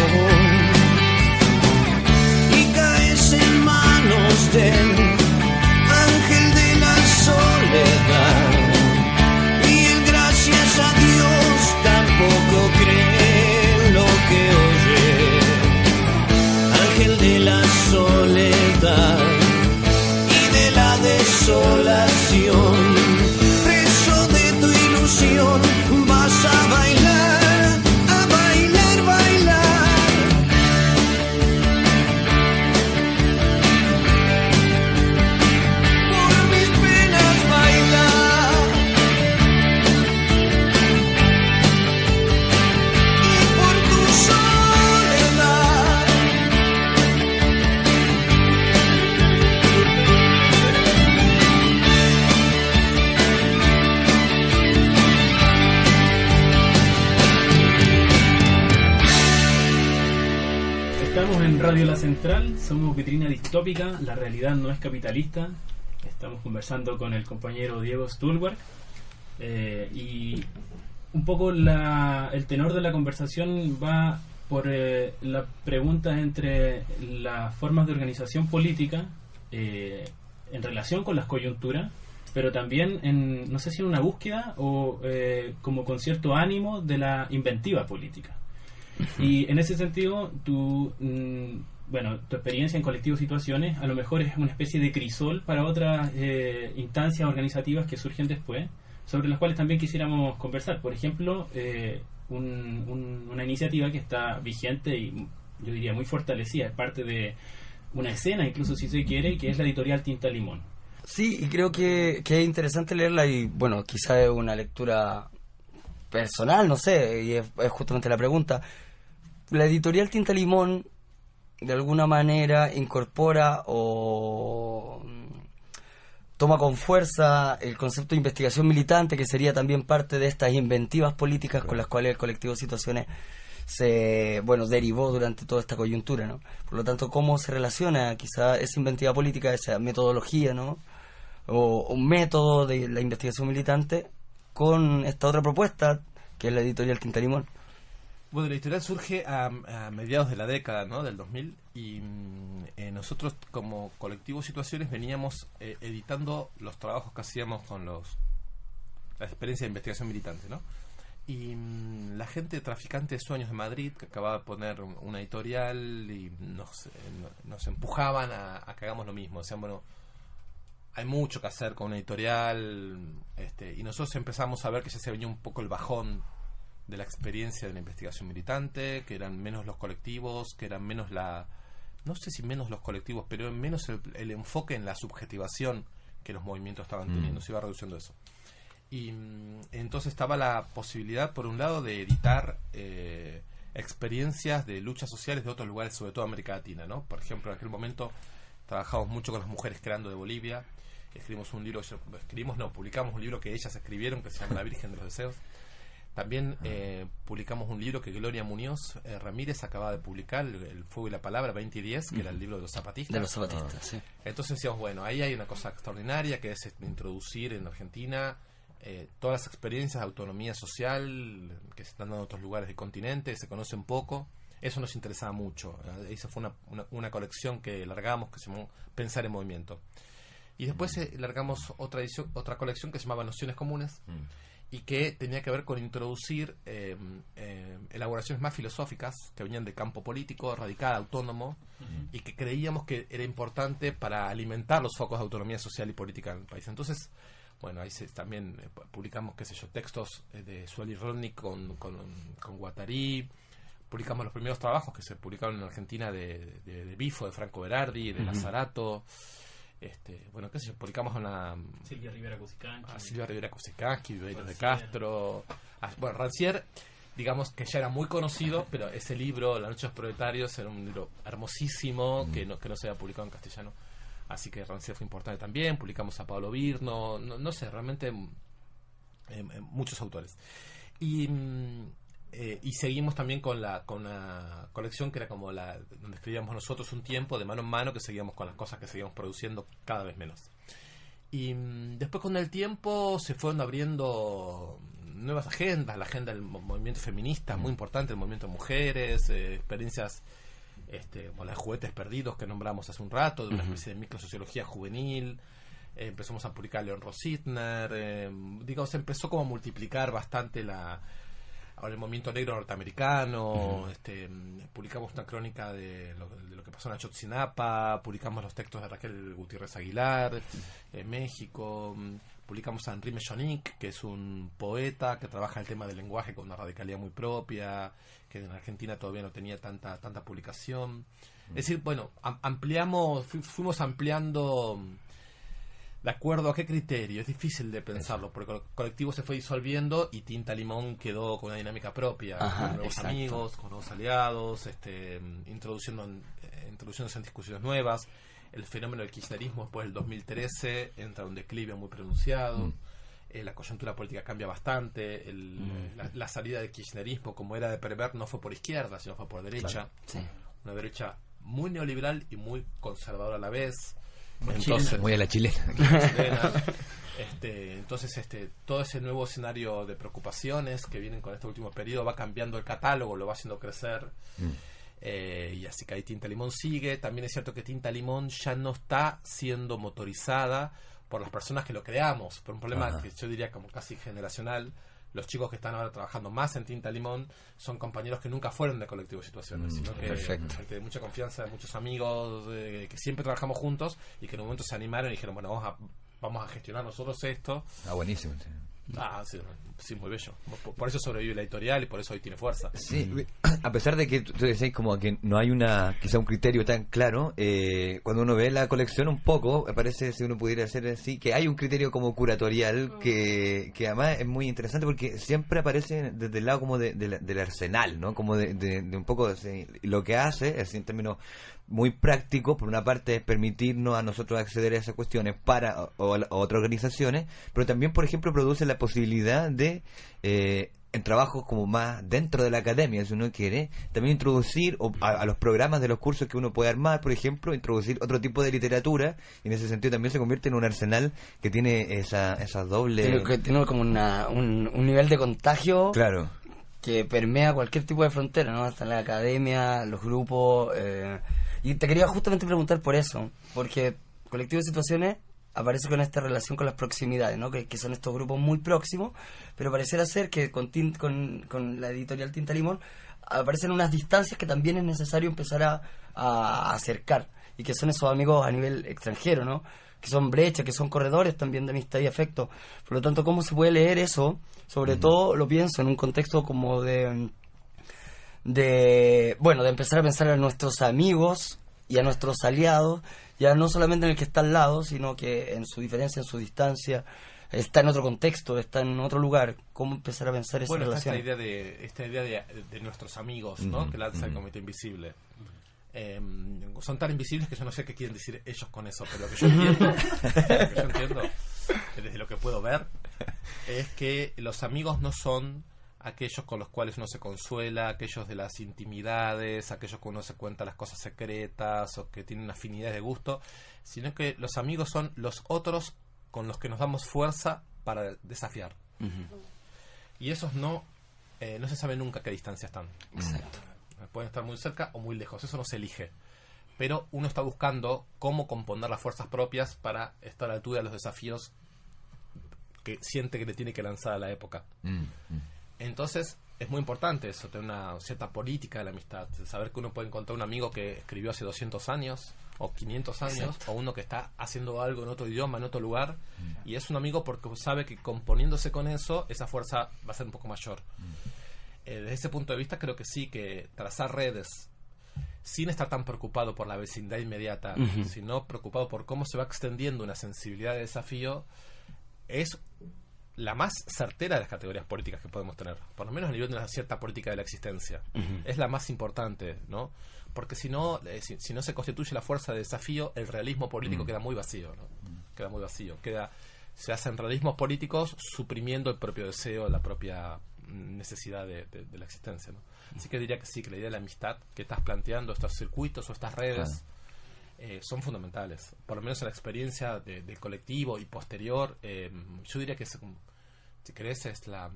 En manos del ángel de la soledad, y él gracias a Dios tampoco cree en lo que oye. Ángel de la soledad y de la desolación, preso de tu ilusión, vas a bailar. Radio La Central, somos Vitrina Distópica, la realidad no es capitalista. Estamos conversando con el compañero Diego Stulberg y un poco el tenor de la conversación va por la pregunta entre las formas de organización política en relación con las coyunturas, pero también en, no sé si en una búsqueda o como con cierto ánimo de la inventiva política. Y en ese sentido, tu experiencia en Colectivo Situaciones a lo mejor es una especie de crisol para otras instancias organizativas que surgen después, sobre las cuales también quisiéramos conversar. Por ejemplo, una iniciativa que está vigente y yo diría muy fortalecida, es parte de una escena, incluso si se quiere, que es la editorial Tinta Limón. Sí, y creo que es interesante leerla y, bueno, quizá es una lectura personal, no sé, y es justamente la pregunta. La editorial Tinta Limón, de alguna manera, incorpora o toma con fuerza el concepto de investigación militante, que sería también parte de estas inventivas políticas con las cuales el colectivo Situaciones derivó durante toda esta coyuntura, ¿no? Por lo tanto, ¿cómo se relaciona quizá esa inventiva política, esa metodología, ¿no? O un método de la investigación militante con esta otra propuesta que es la editorial Tinta Limón? Bueno, la editorial surge a mediados de la década, ¿no? Del 2000, y nosotros como colectivo Situaciones veníamos editando los trabajos que hacíamos con las experiencias de investigación militante, ¿no? Y la gente de Traficante de Sueños de Madrid, que acababa de poner una editorial, y nos empujaban a que hagamos lo mismo. Decían, bueno, hay mucho que hacer con una editorial, y nosotros empezamos a ver que ya se venía un poco el bajón de la experiencia de la investigación militante, que eran menos los colectivos, que eran menos no sé si menos los colectivos, pero menos el enfoque en la subjetivación que los movimientos estaban teniendo, se iba reduciendo eso. Y entonces estaba la posibilidad, por un lado, de editar experiencias de luchas sociales de otros lugares, sobre todo América Latina, ¿no? Por ejemplo, en aquel momento trabajamos mucho con las mujeres creando de Bolivia, publicamos un libro que ellas escribieron, que se llama La Virgen de los Deseos. También publicamos un libro que Gloria Muñoz Ramírez acababa de publicar, El Fuego y la Palabra 2010, que era el libro de los zapatistas. De los zapatistas, sí. Entonces decíamos, bueno, ahí hay una cosa extraordinaria, que es introducir en Argentina todas las experiencias de autonomía social que se están dando en otros lugares del continente, se conocen poco. Eso nos interesaba mucho. Esa fue una colección que largamos, que se llamó Pensar en Movimiento. Y después largamos otra colección que se llamaba Nociones Comunes, y que tenía que ver con introducir elaboraciones más filosóficas que venían de campo político, radical, autónomo, y que creíamos que era importante para alimentar los focos de autonomía social y política en el país. Entonces, bueno, ahí también publicamos, qué sé yo, textos de Sueli Rodnik con Guattari. Publicamos los primeros trabajos que se publicaron en Argentina de Bifo, de Franco Berardi, de Lazzarato. Bueno, qué sé yo, publicamos a Silvia Rivera Kusikanski, Viveiros de Castro. Bueno, Rancière, digamos que ya era muy conocido, pero ese libro, La Noche de los Proletarios, era un libro hermosísimo que no se había publicado en castellano. Así que Rancière fue importante también. Publicamos a Pablo Virno, no sé, realmente muchos autores. Y seguimos también con una colección que era como donde escribíamos nosotros un tiempo de mano en mano, que seguíamos con las cosas que seguíamos produciendo cada vez menos. Y después, con el tiempo, se fueron abriendo nuevas agendas, la agenda del movimiento feminista, muy importante, el movimiento de mujeres, experiencias como la de Juguetes Perdidos que nombramos hace un rato, de una especie de microsociología juvenil. Empezamos a publicar León Rositner, digamos, empezó como a multiplicar bastante el movimiento negro norteamericano. Publicamos una crónica de lo que pasó en Ayotzinapa, publicamos los textos de Raquel Gutiérrez Aguilar en México, publicamos a Henri Mechonic, que es un poeta que trabaja el tema del lenguaje con una radicalidad muy propia, que en Argentina todavía no tenía tanta publicación. Es decir, bueno, fuimos ampliando de acuerdo a qué criterio. Es difícil de pensarlo, porque el colectivo se fue disolviendo y Tinta Limón quedó con una dinámica propia, con nuevos amigos, con nuevos aliados, introduciéndose en discusiones nuevas. El fenómeno del kirchnerismo después del 2013 entra en un declive muy pronunciado. La coyuntura política cambia bastante. La salida del kirchnerismo, como era de prever, no fue por izquierda, sino fue por derecha. Claro. Una derecha muy neoliberal y muy conservadora a la vez. Entonces, muy a la chilena. Entonces todo ese nuevo escenario de preocupaciones que vienen con este último periodo va cambiando el catálogo, lo va haciendo crecer. Y así que ahí Tinta Limón sigue. También es cierto que Tinta Limón ya no está siendo motorizada por las personas que lo creamos, por un problema que yo diría como casi generacional. Los chicos que están ahora trabajando más en Tinta Limón son compañeros que nunca fueron de Colectivo Situaciones, sino que de mucha confianza, de muchos amigos que siempre trabajamos juntos y que en un momento se animaron y dijeron, bueno, vamos a gestionar nosotros esto. Buenísimo. Sí, muy bello. Por eso sobrevive la editorial y por eso hoy tiene fuerza. Sí, a pesar de que tú decís como que no hay quizá un criterio tan claro, cuando uno ve la colección un poco, me parece, si uno pudiera hacer así, que hay un criterio como curatorial que además es muy interesante porque siempre aparece desde el lado como del arsenal, ¿no? Como de un poco lo que hace, es en términos muy prácticos, por una parte es permitirnos a nosotros acceder a esas cuestiones para o a otras organizaciones, pero también, por ejemplo, produce la posibilidad de en trabajos como más dentro de la academia, si uno quiere, también introducir a los programas de los cursos que uno puede armar, por ejemplo, introducir otro tipo de literatura, y en ese sentido también se convierte en un arsenal que tiene esa doble... Tiene como un nivel de contagio, claro, que permea cualquier tipo de frontera, ¿no? Hasta la academia, los grupos... Y te quería justamente preguntar por eso, porque Colectivo de Situaciones aparece con esta relación con las proximidades, ¿no? Que son estos grupos muy próximos, pero pareciera ser que con la editorial Tinta Limón aparecen unas distancias que también es necesario empezar a acercar, y que son esos amigos a nivel extranjero, ¿no? Que son brechas, que son corredores también de amistad y afecto. Por lo tanto, ¿cómo se puede leer eso? Sobre todo lo pienso en un contexto como de empezar a pensar a nuestros amigos y a nuestros aliados, ya no solamente en el que está al lado, sino que en su diferencia, en su distancia, está en otro contexto, está en otro lugar. ¿Cómo empezar a pensar esa relación? Esta idea de nuestros amigos, ¿no? Que lanza el Comité Invisible. Son tan invisibles que yo no sé qué quieren decir ellos con eso, pero lo que yo entiendo, desde lo que puedo ver, es que los amigos no son aquellos con los cuales uno se consuela, aquellos de las intimidades, aquellos con uno se cuenta las cosas secretas o que tienen afinidades de gusto, sino que los amigos son los otros con los que nos damos fuerza para desafiar. Y esos no se sabe nunca a qué distancia están. Exacto. Pueden estar muy cerca o muy lejos, eso no se elige. Pero uno está buscando cómo componer las fuerzas propias para estar a la altura de los desafíos que siente que le tiene que lanzar a la época. Entonces es muy importante eso, tener una cierta política de la amistad, saber que uno puede encontrar un amigo que escribió hace 200 años o 500 años, exacto, o uno que está haciendo algo en otro idioma, en otro lugar, y es un amigo porque sabe que componiéndose con eso, esa fuerza va a ser un poco mayor. Desde ese punto de vista creo que sí, que trazar redes sin estar tan preocupado por la vecindad inmediata, sino preocupado por cómo se va extendiendo una sensibilidad de desafío, es la más certera de las categorías políticas que podemos tener, por lo menos a nivel de una cierta política de la existencia. Es la más importante, ¿no? Porque si no se constituye la fuerza de desafío, el realismo político queda muy vacío, ¿no? Queda muy vacío, se hacen realismos políticos suprimiendo el propio deseo, la propia necesidad de la existencia, ¿no? Así que diría que sí, que la idea de la amistad que estás planteando, estos circuitos o estas redes, son fundamentales, por lo menos en la experiencia del colectivo y posterior. Yo diría que si querés es la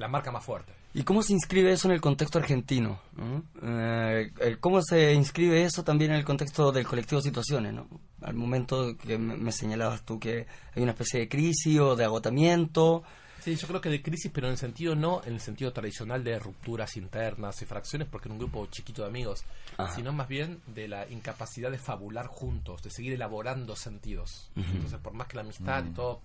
marca más fuerte. ¿Y cómo se inscribe eso en el contexto argentino, ¿no? ¿Cómo se inscribe eso también en el contexto del colectivo Situaciones, ¿no? Al momento que me señalabas tú que hay una especie de crisis o de agotamiento. Sí, yo creo que de crisis, pero en el sentido tradicional de rupturas internas y fracciones, porque en un grupo chiquito de amigos, sino más bien de la incapacidad de fabular juntos, de seguir elaborando sentidos. Entonces, por más que la amistad y todo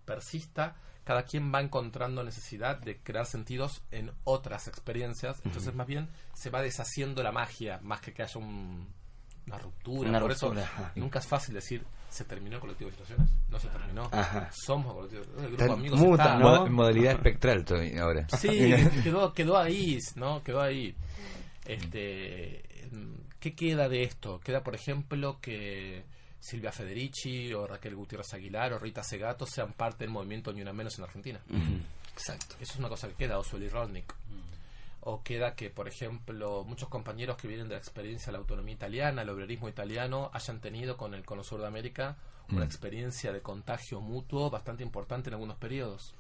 persista, cada quien va encontrando necesidad de crear sentidos en otras experiencias. Entonces, más bien se va deshaciendo la magia, más que haya una ruptura. Por eso nunca es fácil decir se terminó el colectivo de Situaciones. No se terminó. Somos colectivo. El grupo de amigos está, ¿no? Modalidad espectral todavía ahora. Sí, quedó ahí, ¿no? Quedó ahí. ¿Qué queda de esto? Queda, por ejemplo, que Silvia Federici o Raquel Gutiérrez Aguilar o Rita Segato sean parte del movimiento Ni Una Menos en Argentina. Exacto. Eso es una cosa que queda, o Sueli Rolnik. O queda que, por ejemplo, muchos compañeros que vienen de la experiencia de la autonomía italiana, el obrerismo italiano, hayan tenido con el Cono Sur de América una experiencia de contagio mutuo bastante importante en algunos periodos.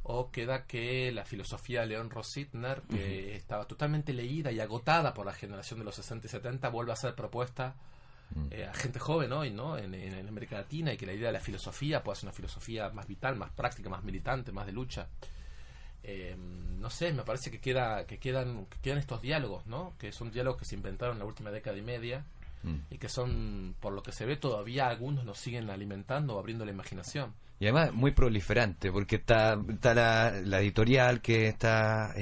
O queda que la filosofía de León Rositner, que estaba totalmente leída y agotada por la generación de los 60 y 70, vuelve a ser propuesta a gente joven hoy, ¿no? En América Latina, y que la idea de la filosofía pueda ser una filosofía más vital, más práctica, más militante, más de lucha. No sé, me parece que quedan estos diálogos, ¿no? Que son diálogos que se inventaron en la última década y media y que son, por lo que se ve, todavía algunos nos siguen alimentando o abriendo la imaginación. Y además muy proliferante, porque está la editorial que está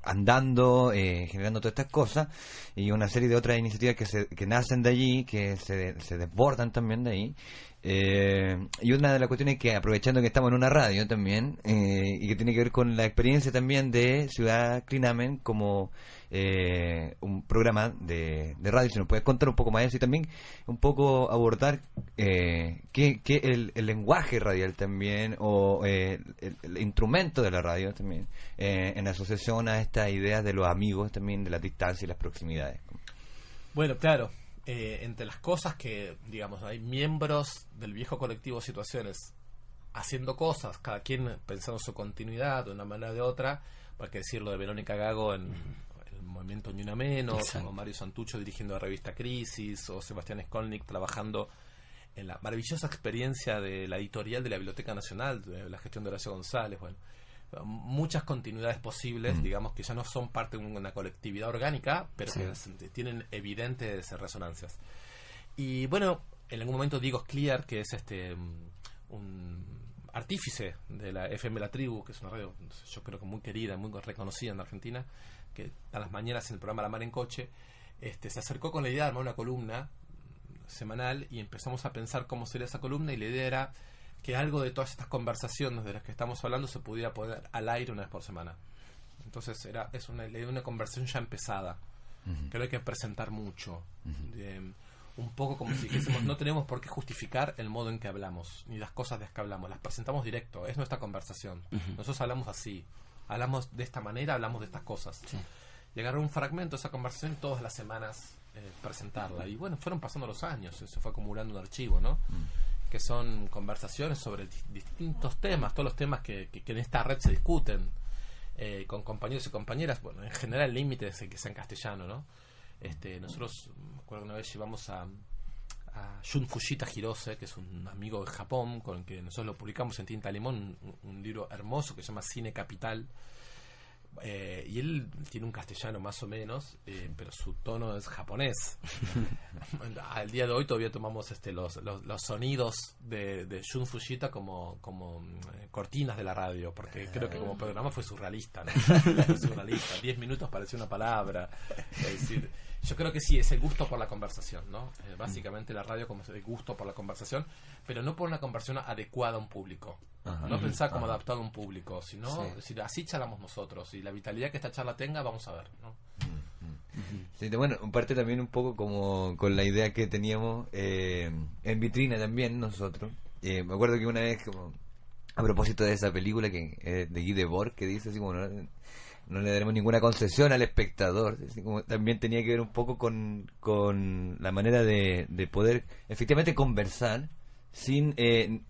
andando, generando todas estas cosas, y una serie de otras iniciativas que nacen de allí, que se desbordan también de ahí. Y una de las cuestiones que, aprovechando que estamos en una radio también, y que tiene que ver con la experiencia también de Ciudad Clinamen como un programa de radio, si nos puedes contar un poco más de eso, y también un poco abordar el lenguaje radial también, o el instrumento de la radio también, en asociación a estas ideas de los amigos también, de la distancia y las proximidades. Bueno, claro, entre las cosas que, digamos, hay miembros del viejo colectivo Situaciones haciendo cosas, cada quien pensando su continuidad de una manera o de otra, para que decirlo de Verónica Gago en el movimiento Ni Una Menos, o Mario Santucho dirigiendo la revista Crisis, o Sebastián Skolnick trabajando en la maravillosa experiencia de la editorial de la Biblioteca Nacional, de la gestión de Horacio González. Bueno, muchas continuidades posibles, digamos, que ya no son parte de una colectividad orgánica, pero que tienen evidentes resonancias. Y bueno, en algún momento Diego Scliar, que es un artífice de la FM La Tribu, que es una radio, yo creo que muy querida, muy reconocida en Argentina, que a las mañanas en el programa La Mar en Coche, se acercó con la idea de armar una columna semanal, y empezamos a pensar cómo sería esa columna, y la idea era que algo de todas estas conversaciones de las que estamos hablando se pudiera poner al aire una vez por semana. Entonces es una conversación ya empezada. Creo que hay que presentar mucho. Un poco como si dijésemos, no tenemos por qué justificar el modo en que hablamos, ni las cosas de las que hablamos, las presentamos directo, es nuestra conversación. Nosotros hablamos así, hablamos de esta manera, hablamos de estas cosas. Y agarrar un fragmento de esa conversación todas las semanas, presentarla. Y bueno, fueron pasando los años, se fue acumulando un archivo, ¿no? Que son conversaciones sobre distintos temas, todos los temas que en esta red se discuten, con compañeros y compañeras. Bueno, en general el límite es el que sea en castellano, ¿no? Nosotros, me acuerdo que una vez llevamos a Jun Fujita Hirose, que es un amigo de Japón, con el que nosotros lo publicamos en Tinta Limón, un libro hermoso que se llama Cine Capital. Y él tiene un castellano más o menos, pero su tono es japonés. Al día de hoy todavía tomamos los sonidos de Jun Fujita como cortinas de la radio, porque creo que como programa fue surrealista, ¿no? Fue surrealista, 10 minutos parecía una palabra. Es decir, yo creo que sí, es el gusto por la conversación, ¿no? Básicamente la radio como el gusto por la conversación, pero no por una conversación adecuada a un público. No pensar como adaptado a un público, sino decir, así charlamos nosotros, y la vitalidad que esta charla tenga, vamos a ver, ¿no? Sí, bueno, parte también un poco como con la idea que teníamos en Vitrina también nosotros. Me acuerdo que una vez, como a propósito de esa película que de Guy Debord, que dice así como no le daremos ninguna concesión al espectador, así como también tenía que ver un poco con la manera de poder efectivamente conversar sin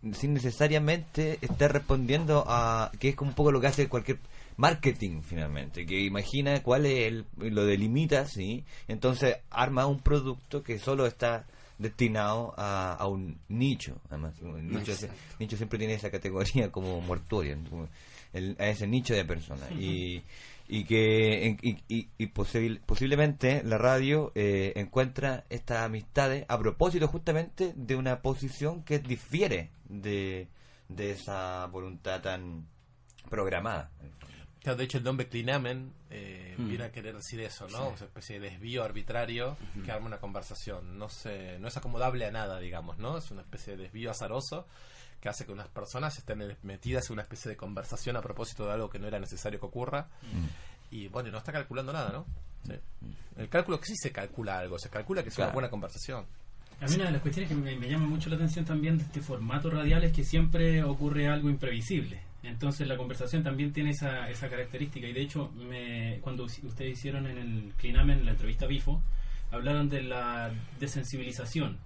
necesariamente estar respondiendo a, que es como un poco lo que hace cualquier marketing finalmente, que imagina cuál es lo delimita, ¿sí? Entonces arma un producto que solo está destinado a un nicho. Además, el nicho siempre tiene esa categoría como mortuoria, a ese nicho de personas. Y que posiblemente la radio encuentra estas amistades a propósito justamente de una posición que difiere de esa voluntad tan programada. Claro, de hecho el nombre Clinamen viene a querer decir eso, ¿no? Una especie de desvío arbitrario que arma una conversación. No es acomodable a nada, digamos, ¿no? Es una especie de desvío azaroso que hace que unas personas estén metidas en una especie de conversación a propósito de algo que no era necesario que ocurra. Y bueno, no está calculando nada, ¿no? Sí. El cálculo que sí se calcula algo, se calcula que es una buena conversación. A mí una de las cuestiones que me llama mucho la atención también de este formato radial es que siempre ocurre algo imprevisible. Entonces la conversación también tiene esa característica. Y de hecho, cuando ustedes hicieron en el Clinamen, la entrevista a Bifo, hablaron de la desensibilización.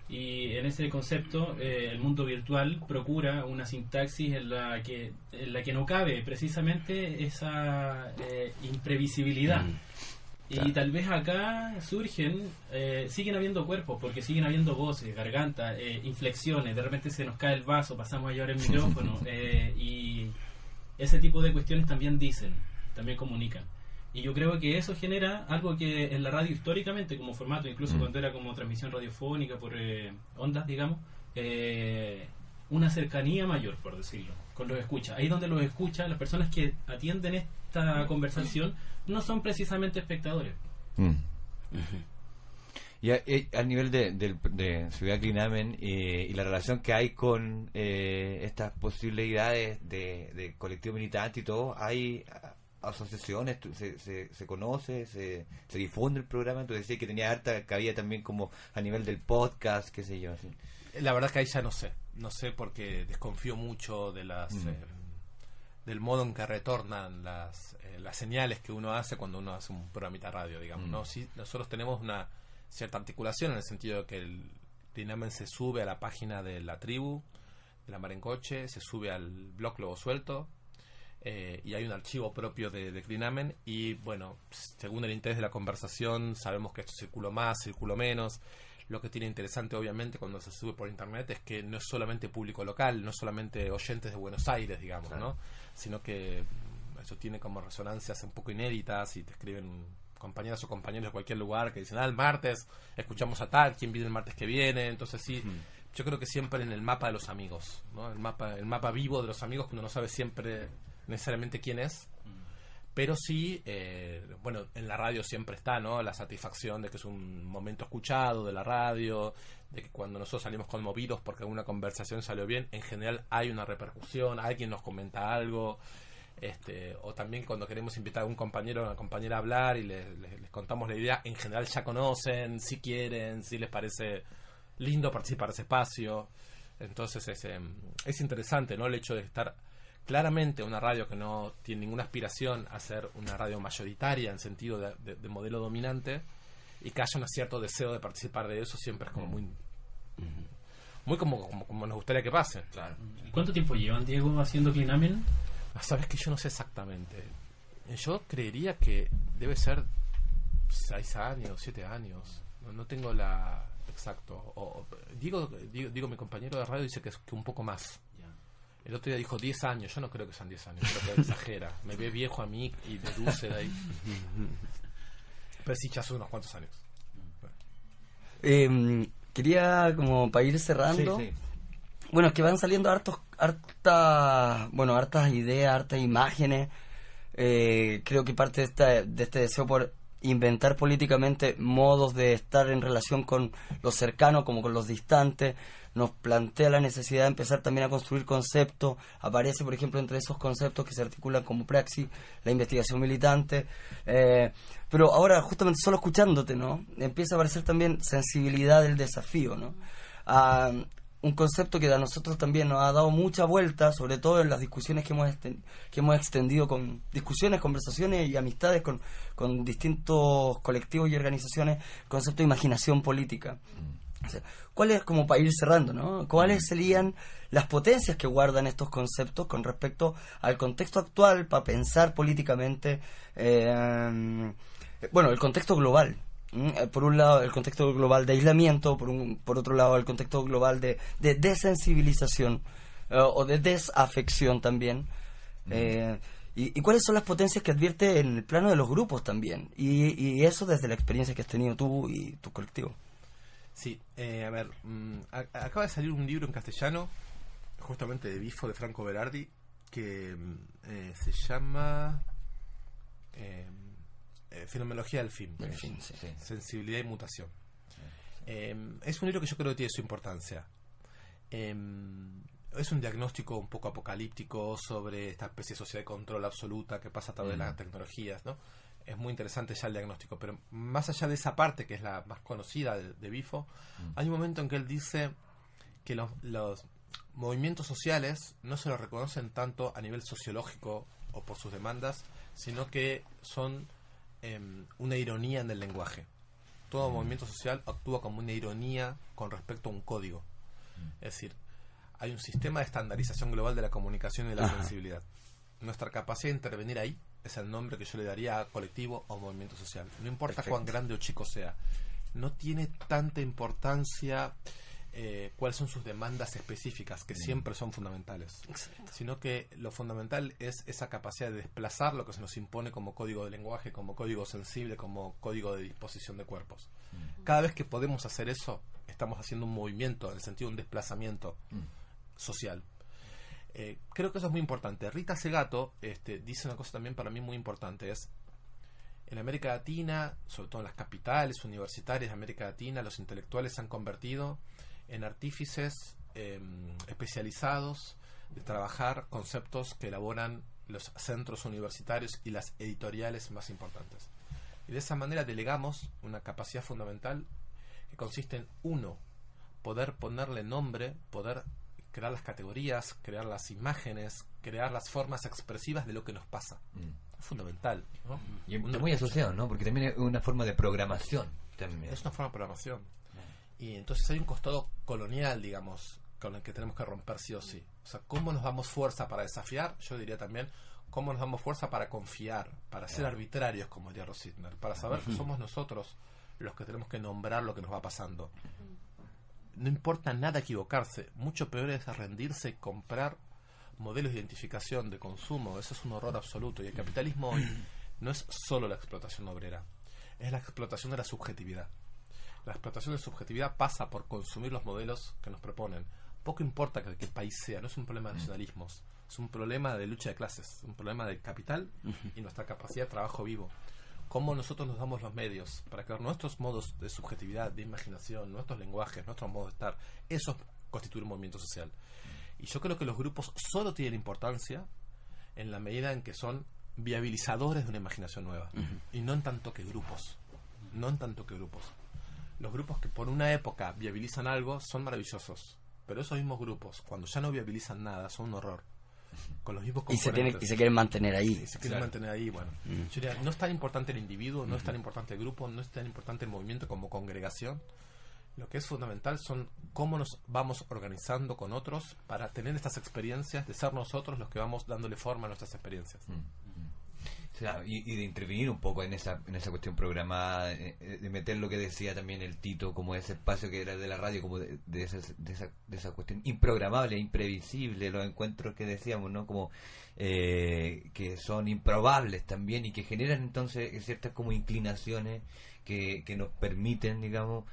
Y en ese concepto, el mundo virtual procura una sintaxis en la que no cabe precisamente esa imprevisibilidad. Y tal vez acá siguen habiendo cuerpos, porque siguen habiendo voces, gargantas, inflexiones, de repente se nos cae el vaso, pasamos a llevar el micrófono, y ese tipo de cuestiones también también comunican. Y yo creo que eso genera algo que en la radio históricamente, como formato, incluso cuando era como transmisión radiofónica por ondas, digamos, una cercanía mayor, por decirlo, con los escuchas. Ahí donde los escuchas, las personas que atienden esta conversación no son precisamente espectadores. Y al nivel de Ciudad Clinamen y la relación que hay con estas posibilidades de colectivo militante y todo, hay asociaciones, se conoce, se difunde el programa. Entonces decía que tenía harta cabida también como a nivel del podcast, qué sé yo, así. La verdad que ahí ya no sé porque desconfío mucho de las del modo en que retornan las señales que uno hace cuando uno hace un programita radio, digamos, ¿no? Sí, nosotros tenemos una cierta articulación en el sentido de que el Clinamen se sube a la página de la tribu, de la Marencoche, se sube al blog Lobo Suelto, y hay un archivo propio de Clinamen, y bueno, según el interés de la conversación sabemos que esto circuló más, circuló menos. Lo que tiene interesante obviamente cuando se sube por internet es que no es solamente público local, no es solamente oyentes de Buenos Aires, digamos, claro, ¿no? Sino que eso tiene como resonancias un poco inéditas y te escriben compañeras o compañeros de cualquier lugar que dicen, el martes escuchamos a tal, quién viene el martes que viene. Entonces sí, yo creo que siempre en el mapa de los amigos, ¿no? El mapa vivo de los amigos, que uno no sabe siempre necesariamente quién es, pero sí, bueno, en la radio siempre está, ¿no? La satisfacción de que es un momento escuchado de la radio, de que cuando nosotros salimos conmovidos porque alguna conversación salió bien, en general hay una repercusión, alguien nos comenta algo, o también cuando queremos invitar a un compañero o una compañera a hablar y les contamos la idea, en general ya conocen, si quieren, si les parece lindo participar de ese espacio. Entonces es interesante, ¿no? El hecho de estar claramente una radio que no tiene ninguna aspiración a ser una radio mayoritaria en sentido de modelo dominante, y que haya un cierto deseo de participar de eso, siempre es como muy como nos gustaría que pase. Claro. ¿Cuánto tiempo llevan, Diego, haciendo Clinamen? Sabes que yo no sé exactamente. Yo creería que debe ser 6 años, 7 años. No tengo la exacto. Digo, mi compañero de radio dice que un poco más. El otro día dijo 10 años. Yo no creo que sean 10 años, creo que exagera. Me ve viejo a mí y deduce de ahí. Pero sí, ya hace unos cuantos años. Quería, como para ir cerrando, Sí. bueno, que van saliendo hartas ideas, hartas imágenes. Creo que parte de este deseo por inventar políticamente modos de estar en relación con los cercanos como con los distantes nos plantea la necesidad de empezar también a construir conceptos. Aparece, por ejemplo, entre esos conceptos que se articulan como praxis, la investigación militante, pero ahora justamente solo escuchándote, ¿no? Empieza a aparecer también sensibilidad del desafío, ¿no? Un concepto que a nosotros también nos ha dado mucha vuelta, sobre todo en las discusiones que hemos extendido con discusiones, conversaciones y amistades con distintos colectivos y organizaciones, el concepto de imaginación política. O sea, ¿cuáles, como para ir cerrando, ¿no? ¿Cuáles serían las potencias que guardan estos conceptos con respecto al contexto actual para pensar políticamente? Bueno, el contexto global. Por un lado, el contexto global de aislamiento, por otro lado, el contexto global de desensibilización o de desafección también. ¿Y cuáles son las potencias que advierte en el plano de los grupos también? Y eso desde la experiencia que has tenido tú y tu colectivo. Sí, a ver, acaba de salir un libro en castellano, justamente de Bifo, de Franco Berardi, que se llama Fenomenología del Fin. Sensibilidad y mutación. Es un libro que yo creo que tiene su importancia. Es un diagnóstico un poco apocalíptico sobre esta especie de sociedad de control absoluta que pasa a través de las tecnologías, ¿no? Es muy interesante ya el diagnóstico, pero más allá de esa parte, que es la más conocida de Bifo, hay un momento en que él dice que los movimientos sociales no se los reconocen tanto a nivel sociológico o por sus demandas, sino que son una ironía en el lenguaje. Todo movimiento social actúa como una ironía con respecto a un código. Es decir, hay un sistema de estandarización global de la comunicación y de la sensibilidad. Nuestra capacidad de intervenir ahí es el nombre que yo le daría a colectivo o movimiento social. No importa cuán grande o chico sea. No tiene tanta importancia cuáles son sus demandas específicas, que siempre son fundamentales. Exacto. Sino que lo fundamental es esa capacidad de desplazar lo que se nos impone como código de lenguaje, como código sensible, como código de disposición de cuerpos. Cada vez que podemos hacer eso, estamos haciendo un movimiento, en el sentido de un desplazamiento social. Creo que eso es muy importante. Rita Segato dice una cosa también para mí muy importante, es en América Latina, sobre todo en las capitales universitarias de América Latina, los intelectuales se han convertido en artífices especializados de trabajar conceptos que elaboran los centros universitarios y las editoriales más importantes. Y de esa manera delegamos una capacidad fundamental que consiste en, uno, poder ponerle nombre, poder crear las categorías, crear las imágenes, crear las formas expresivas de lo que nos pasa. Es fundamental, ¿no? Y está muy asociado, ¿no? Porque también es una forma de programación. También. Es una forma de programación. Y entonces hay un costado colonial, digamos, con el que tenemos que romper sí o sí. O sea, ¿cómo nos damos fuerza para desafiar? Yo diría también, ¿cómo nos damos fuerza para confiar? Para ser arbitrarios, como diría Rositner. Para saber que somos nosotros los que tenemos que nombrar lo que nos va pasando. No importa nada equivocarse. Mucho peor es rendirse y comprar modelos de identificación, de consumo. Eso es un horror absoluto. Y el capitalismo hoy no es solo la explotación obrera. Es la explotación de la subjetividad. La explotación de la subjetividad pasa por consumir los modelos que nos proponen. Poco importa que el país sea, no es un problema de nacionalismos, es un problema de lucha de clases, un problema de capital y nuestra capacidad de trabajo vivo. Cómo nosotros nos damos los medios para crear nuestros modos de subjetividad, de imaginación, nuestros lenguajes, nuestros modos de estar, eso constituye un movimiento social. Y yo creo que los grupos solo tienen importancia en la medida en que son viabilizadores de una imaginación nueva, y no en tanto que grupos. Los grupos que por una época viabilizan algo son maravillosos, pero esos mismos grupos, cuando ya no viabilizan nada, son un horror. Con los mismos componentes. Y se quieren mantener ahí. Y se quieren mantener ahí, bueno. Yo diría, no es tan importante el individuo, no es tan importante el grupo, no es tan importante el movimiento como congregación. Lo que es fundamental son cómo nos vamos organizando con otros para tener estas experiencias, de ser nosotros los que vamos dándole forma a nuestras experiencias. Claro, y de intervenir un poco en esa cuestión programada, de meter lo que decía también el Tito, como ese espacio que era de la radio, como de esa cuestión improgramable, imprevisible, los encuentros que decíamos, ¿no? Como que son improbables también y que generan entonces ciertas como inclinaciones que nos permiten, digamos,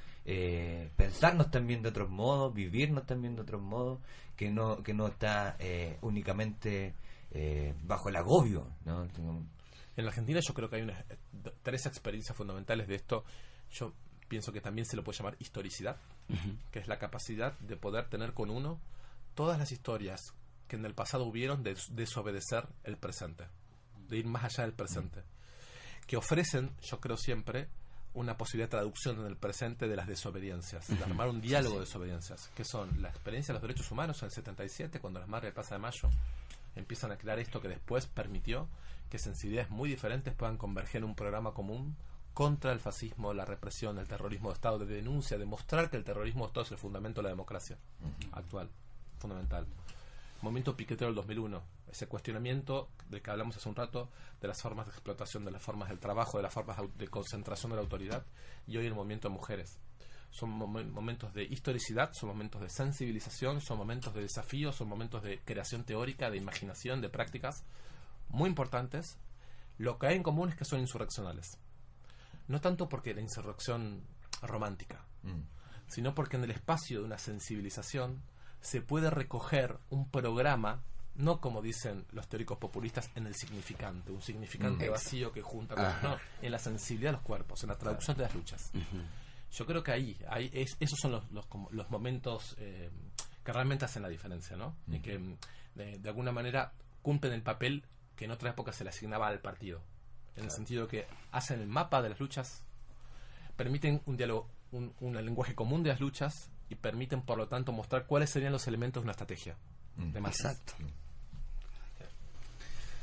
pensarnos también de otros modos, vivirnos también de otros modos, que no está únicamente bajo el agobio, ¿no? En la Argentina yo creo que hay tres experiencias fundamentales de esto. Yo pienso que también se lo puede llamar historicidad, que es la capacidad de poder tener con uno todas las historias que en el pasado hubieron de desobedecer el presente, de ir más allá del presente, que ofrecen, yo creo siempre, una posibilidad de traducción en el presente de las desobediencias, de armar un diálogo de desobediencias, que son la experiencia de los derechos humanos en el 77, cuando las madres de Plaza de Mayo empiezan a crear esto que después permitió que sensibilidades muy diferentes puedan converger en un programa común contra el fascismo, la represión, el terrorismo de Estado, de denuncia, de mostrar que el terrorismo de Estado es el fundamento de la democracia actual, fundamental. Movimiento piquetero del 2001, ese cuestionamiento del que hablamos hace un rato, de las formas de explotación, de las formas del trabajo, de las formas de concentración de la autoridad, y hoy el movimiento de mujeres. Son momentos de historicidad, son momentos de sensibilización, son momentos de desafío, son momentos de creación teórica, de imaginación, de prácticas muy importantes. Lo que hay en común es que son insurreccionales. No tanto porque la insurrección romántica, sino porque en el espacio de una sensibilización se puede recoger un programa, no como dicen los teóricos populistas, en el significante, un significante vacío que junta con, no, en la sensibilidad de los cuerpos, en la traducción de las luchas. Yo creo que esos son los momentos que realmente hacen la diferencia, ¿no? Y que de alguna manera cumplen el papel que en otra época se le asignaba al partido, en el sentido que hacen el mapa de las luchas, permiten un diálogo, un lenguaje común de las luchas, y permiten por lo tanto mostrar cuáles serían los elementos de una estrategia de masas. Exacto.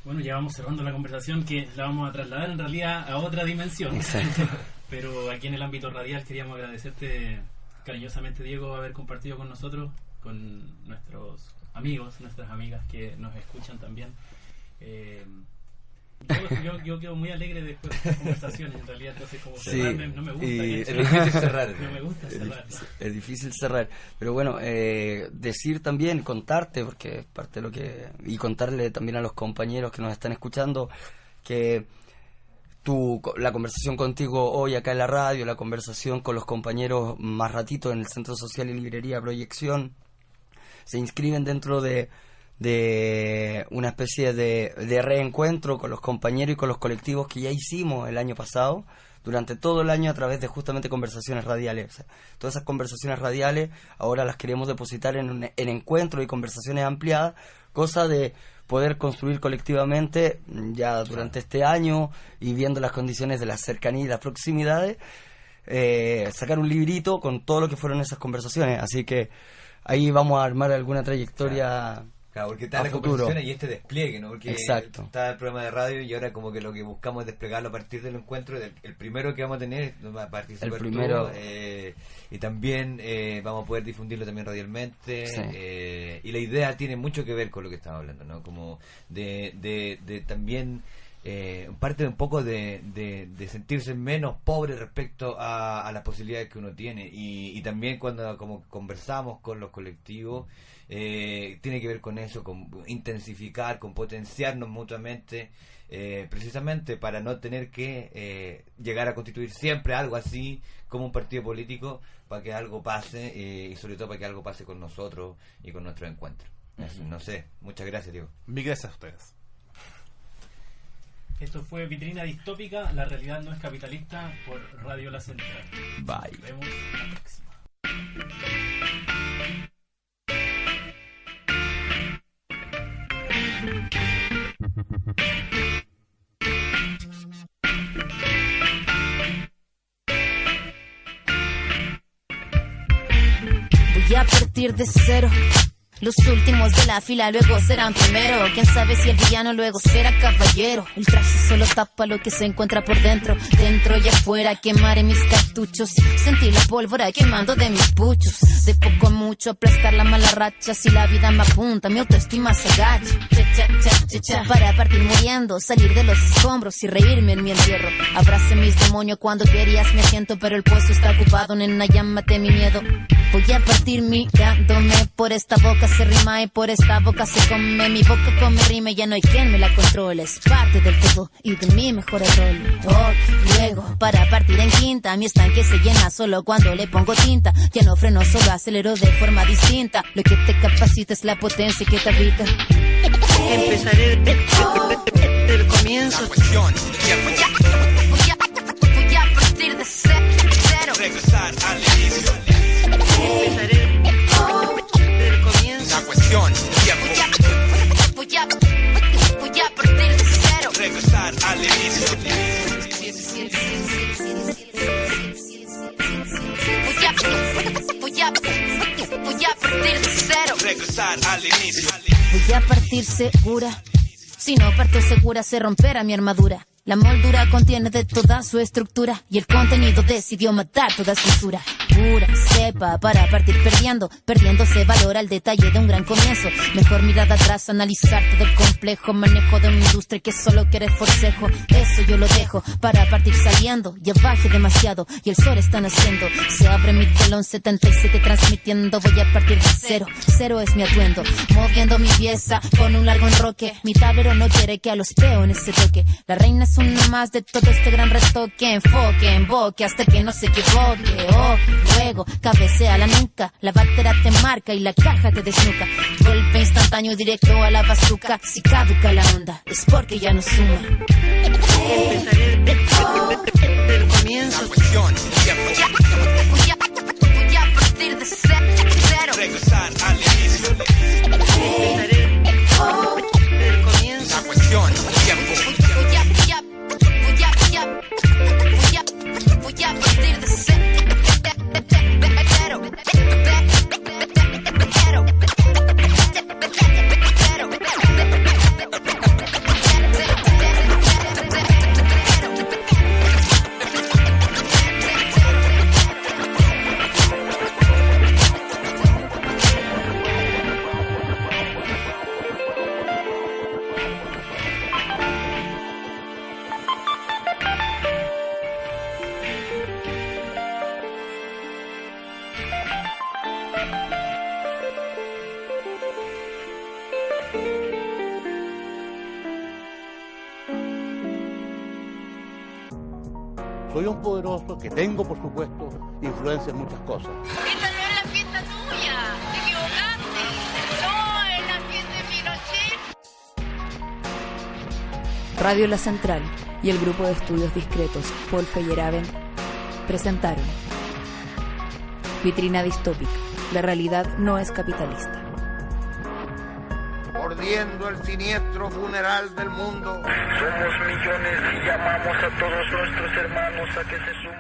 Bueno, ya vamos cerrando la conversación, que la vamos a trasladar en realidad a otra dimensión. Exacto. Pero aquí en el ámbito radial queríamos agradecerte cariñosamente, Diego, haber compartido con nosotros, con nuestros amigos, nuestras amigas que nos escuchan también. Yo yo quedo muy alegre después de estas conversaciones, en realidad, entonces como Sí, cerrar no me gusta. y- Es difícil cerrar. No me gusta cerrar. Es difícil cerrar, pero bueno, decir también, contarte, porque es parte de lo que... Y contarle también a los compañeros que nos están escuchando que la conversación contigo hoy acá en la radio, la conversación con los compañeros más ratito en el Centro Social y Librería Proyección, se inscriben dentro de una especie de reencuentro con los compañeros y con los colectivos que ya hicimos el año pasado, durante todo el año, a través de justamente conversaciones radiales. O sea, todas esas conversaciones radiales ahora las queremos depositar en encuentros y conversaciones ampliadas, cosa de poder construir colectivamente ya durante este año, y viendo las condiciones de la cercanía y las proximidades, sacar un librito con todo lo que fueron esas conversaciones. Así que ahí vamos a armar alguna trayectoria. Claro, porque está la futuro. conversación y este despliegue, ¿no? Porque Exacto. está el programa de radio y ahora como que lo que buscamos es desplegarlo a partir del encuentro. El primero que vamos a tener va a participar El primero. tú, y también vamos a poder difundirlo también radialmente. Sí. Y la idea tiene mucho que ver con lo que estamos hablando, ¿no? Como de también parte un poco de sentirse menos pobre respecto a las posibilidades que uno tiene, y también cuando como conversamos con los colectivos, tiene que ver con eso, con intensificar, con potenciarnos mutuamente, precisamente para no tener que llegar a constituir siempre algo así como un partido político, para que algo pase, y sobre todo para que algo pase con nosotros y con nuestro encuentro. No sé, muchas gracias, Diego. Mil gracias a ustedes. Esto fue Vitrina Distópica, la realidad no es capitalista, por Radio La Central. Bye. Nos vemos la próxima. Voy a partir de cero. Los últimos de la fila luego serán primero. Quién sabe si el villano luego será caballero. El traje solo tapa lo que se encuentra por dentro. Dentro y afuera quemaré mis cartuchos. Sentir la pólvora quemando de mis puchos. De poco a mucho aplastar la mala racha. Si la vida me apunta, mi autoestima se agacha. Para partir muriendo, salir de los escombros y reírme en mi entierro. Abrace mis demonios cuando querías me siento, pero el puesto está ocupado, nena, llámate mi miedo. Voy a partir mirándome, por esta boca se rima y por esta boca se come. Mi boca come rima y ya no hay quien me la controle. Es parte del todo y de mi mejor rol. Luego, para partir en quinta, mi estanque se llena solo cuando le pongo tinta. Ya no freno, solo acelero de forma distinta. Lo que te capacita es la potencia que te habita. Empezaré del comienzo. Voy a partir de cero. Regresar al inicio. Empezaré del comienzo. La cuestión, tiempo. Voy a partir de cero. Regresar al inicio. Voy a partir de cero. Regresar al inicio. Voy a partir segura. Si no parto segura se romperá mi armadura. La moldura contiene de toda su estructura y el contenido decidió matar toda estructura. Pura cepa para partir perdiéndose valor al detalle de un gran comienzo. Mejor mirar atrás, analizar todo el complejo manejo de una industria que solo quiere forcejo. Eso yo lo dejo para partir saliendo. Ya bajé demasiado y el sol está naciendo. Se abre mi telón 77 transmitiendo. Voy a partir de cero, cero es mi atuendo. Moviendo mi pieza con un largo enroque. Mi tablero no quiere que a los peones se toque. La reina es una más de todo este gran retoque. Enfoque, emboque hasta que no se equivoque. Luego cabecea la nuca. La batera te marca y la caja te desnuca. Golpe instantáneo directo a la bazuca. Si caduca la onda es porque ya no suma. Empezaré del comienzo. La cuestión, tiempo. Voy a partir de cero. Regresar al inicio. Empezaré del comienzo. La cuestión, tiempo. Voy a partir de cero. soy un poderoso, que tengo, por supuesto, influencia en muchas cosas. Esta no es la fiesta tuya, te equivocaste. No, es la fiesta de Pinochet. Radio La Central y el grupo de estudios discretos Paul Feyerabend presentaron Vitrina Distópica. La realidad no es capitalista. Mordiendo el siniestro funeral del mundo. Somos millones y llamamos a todos nuestros hermanos a que se sumen.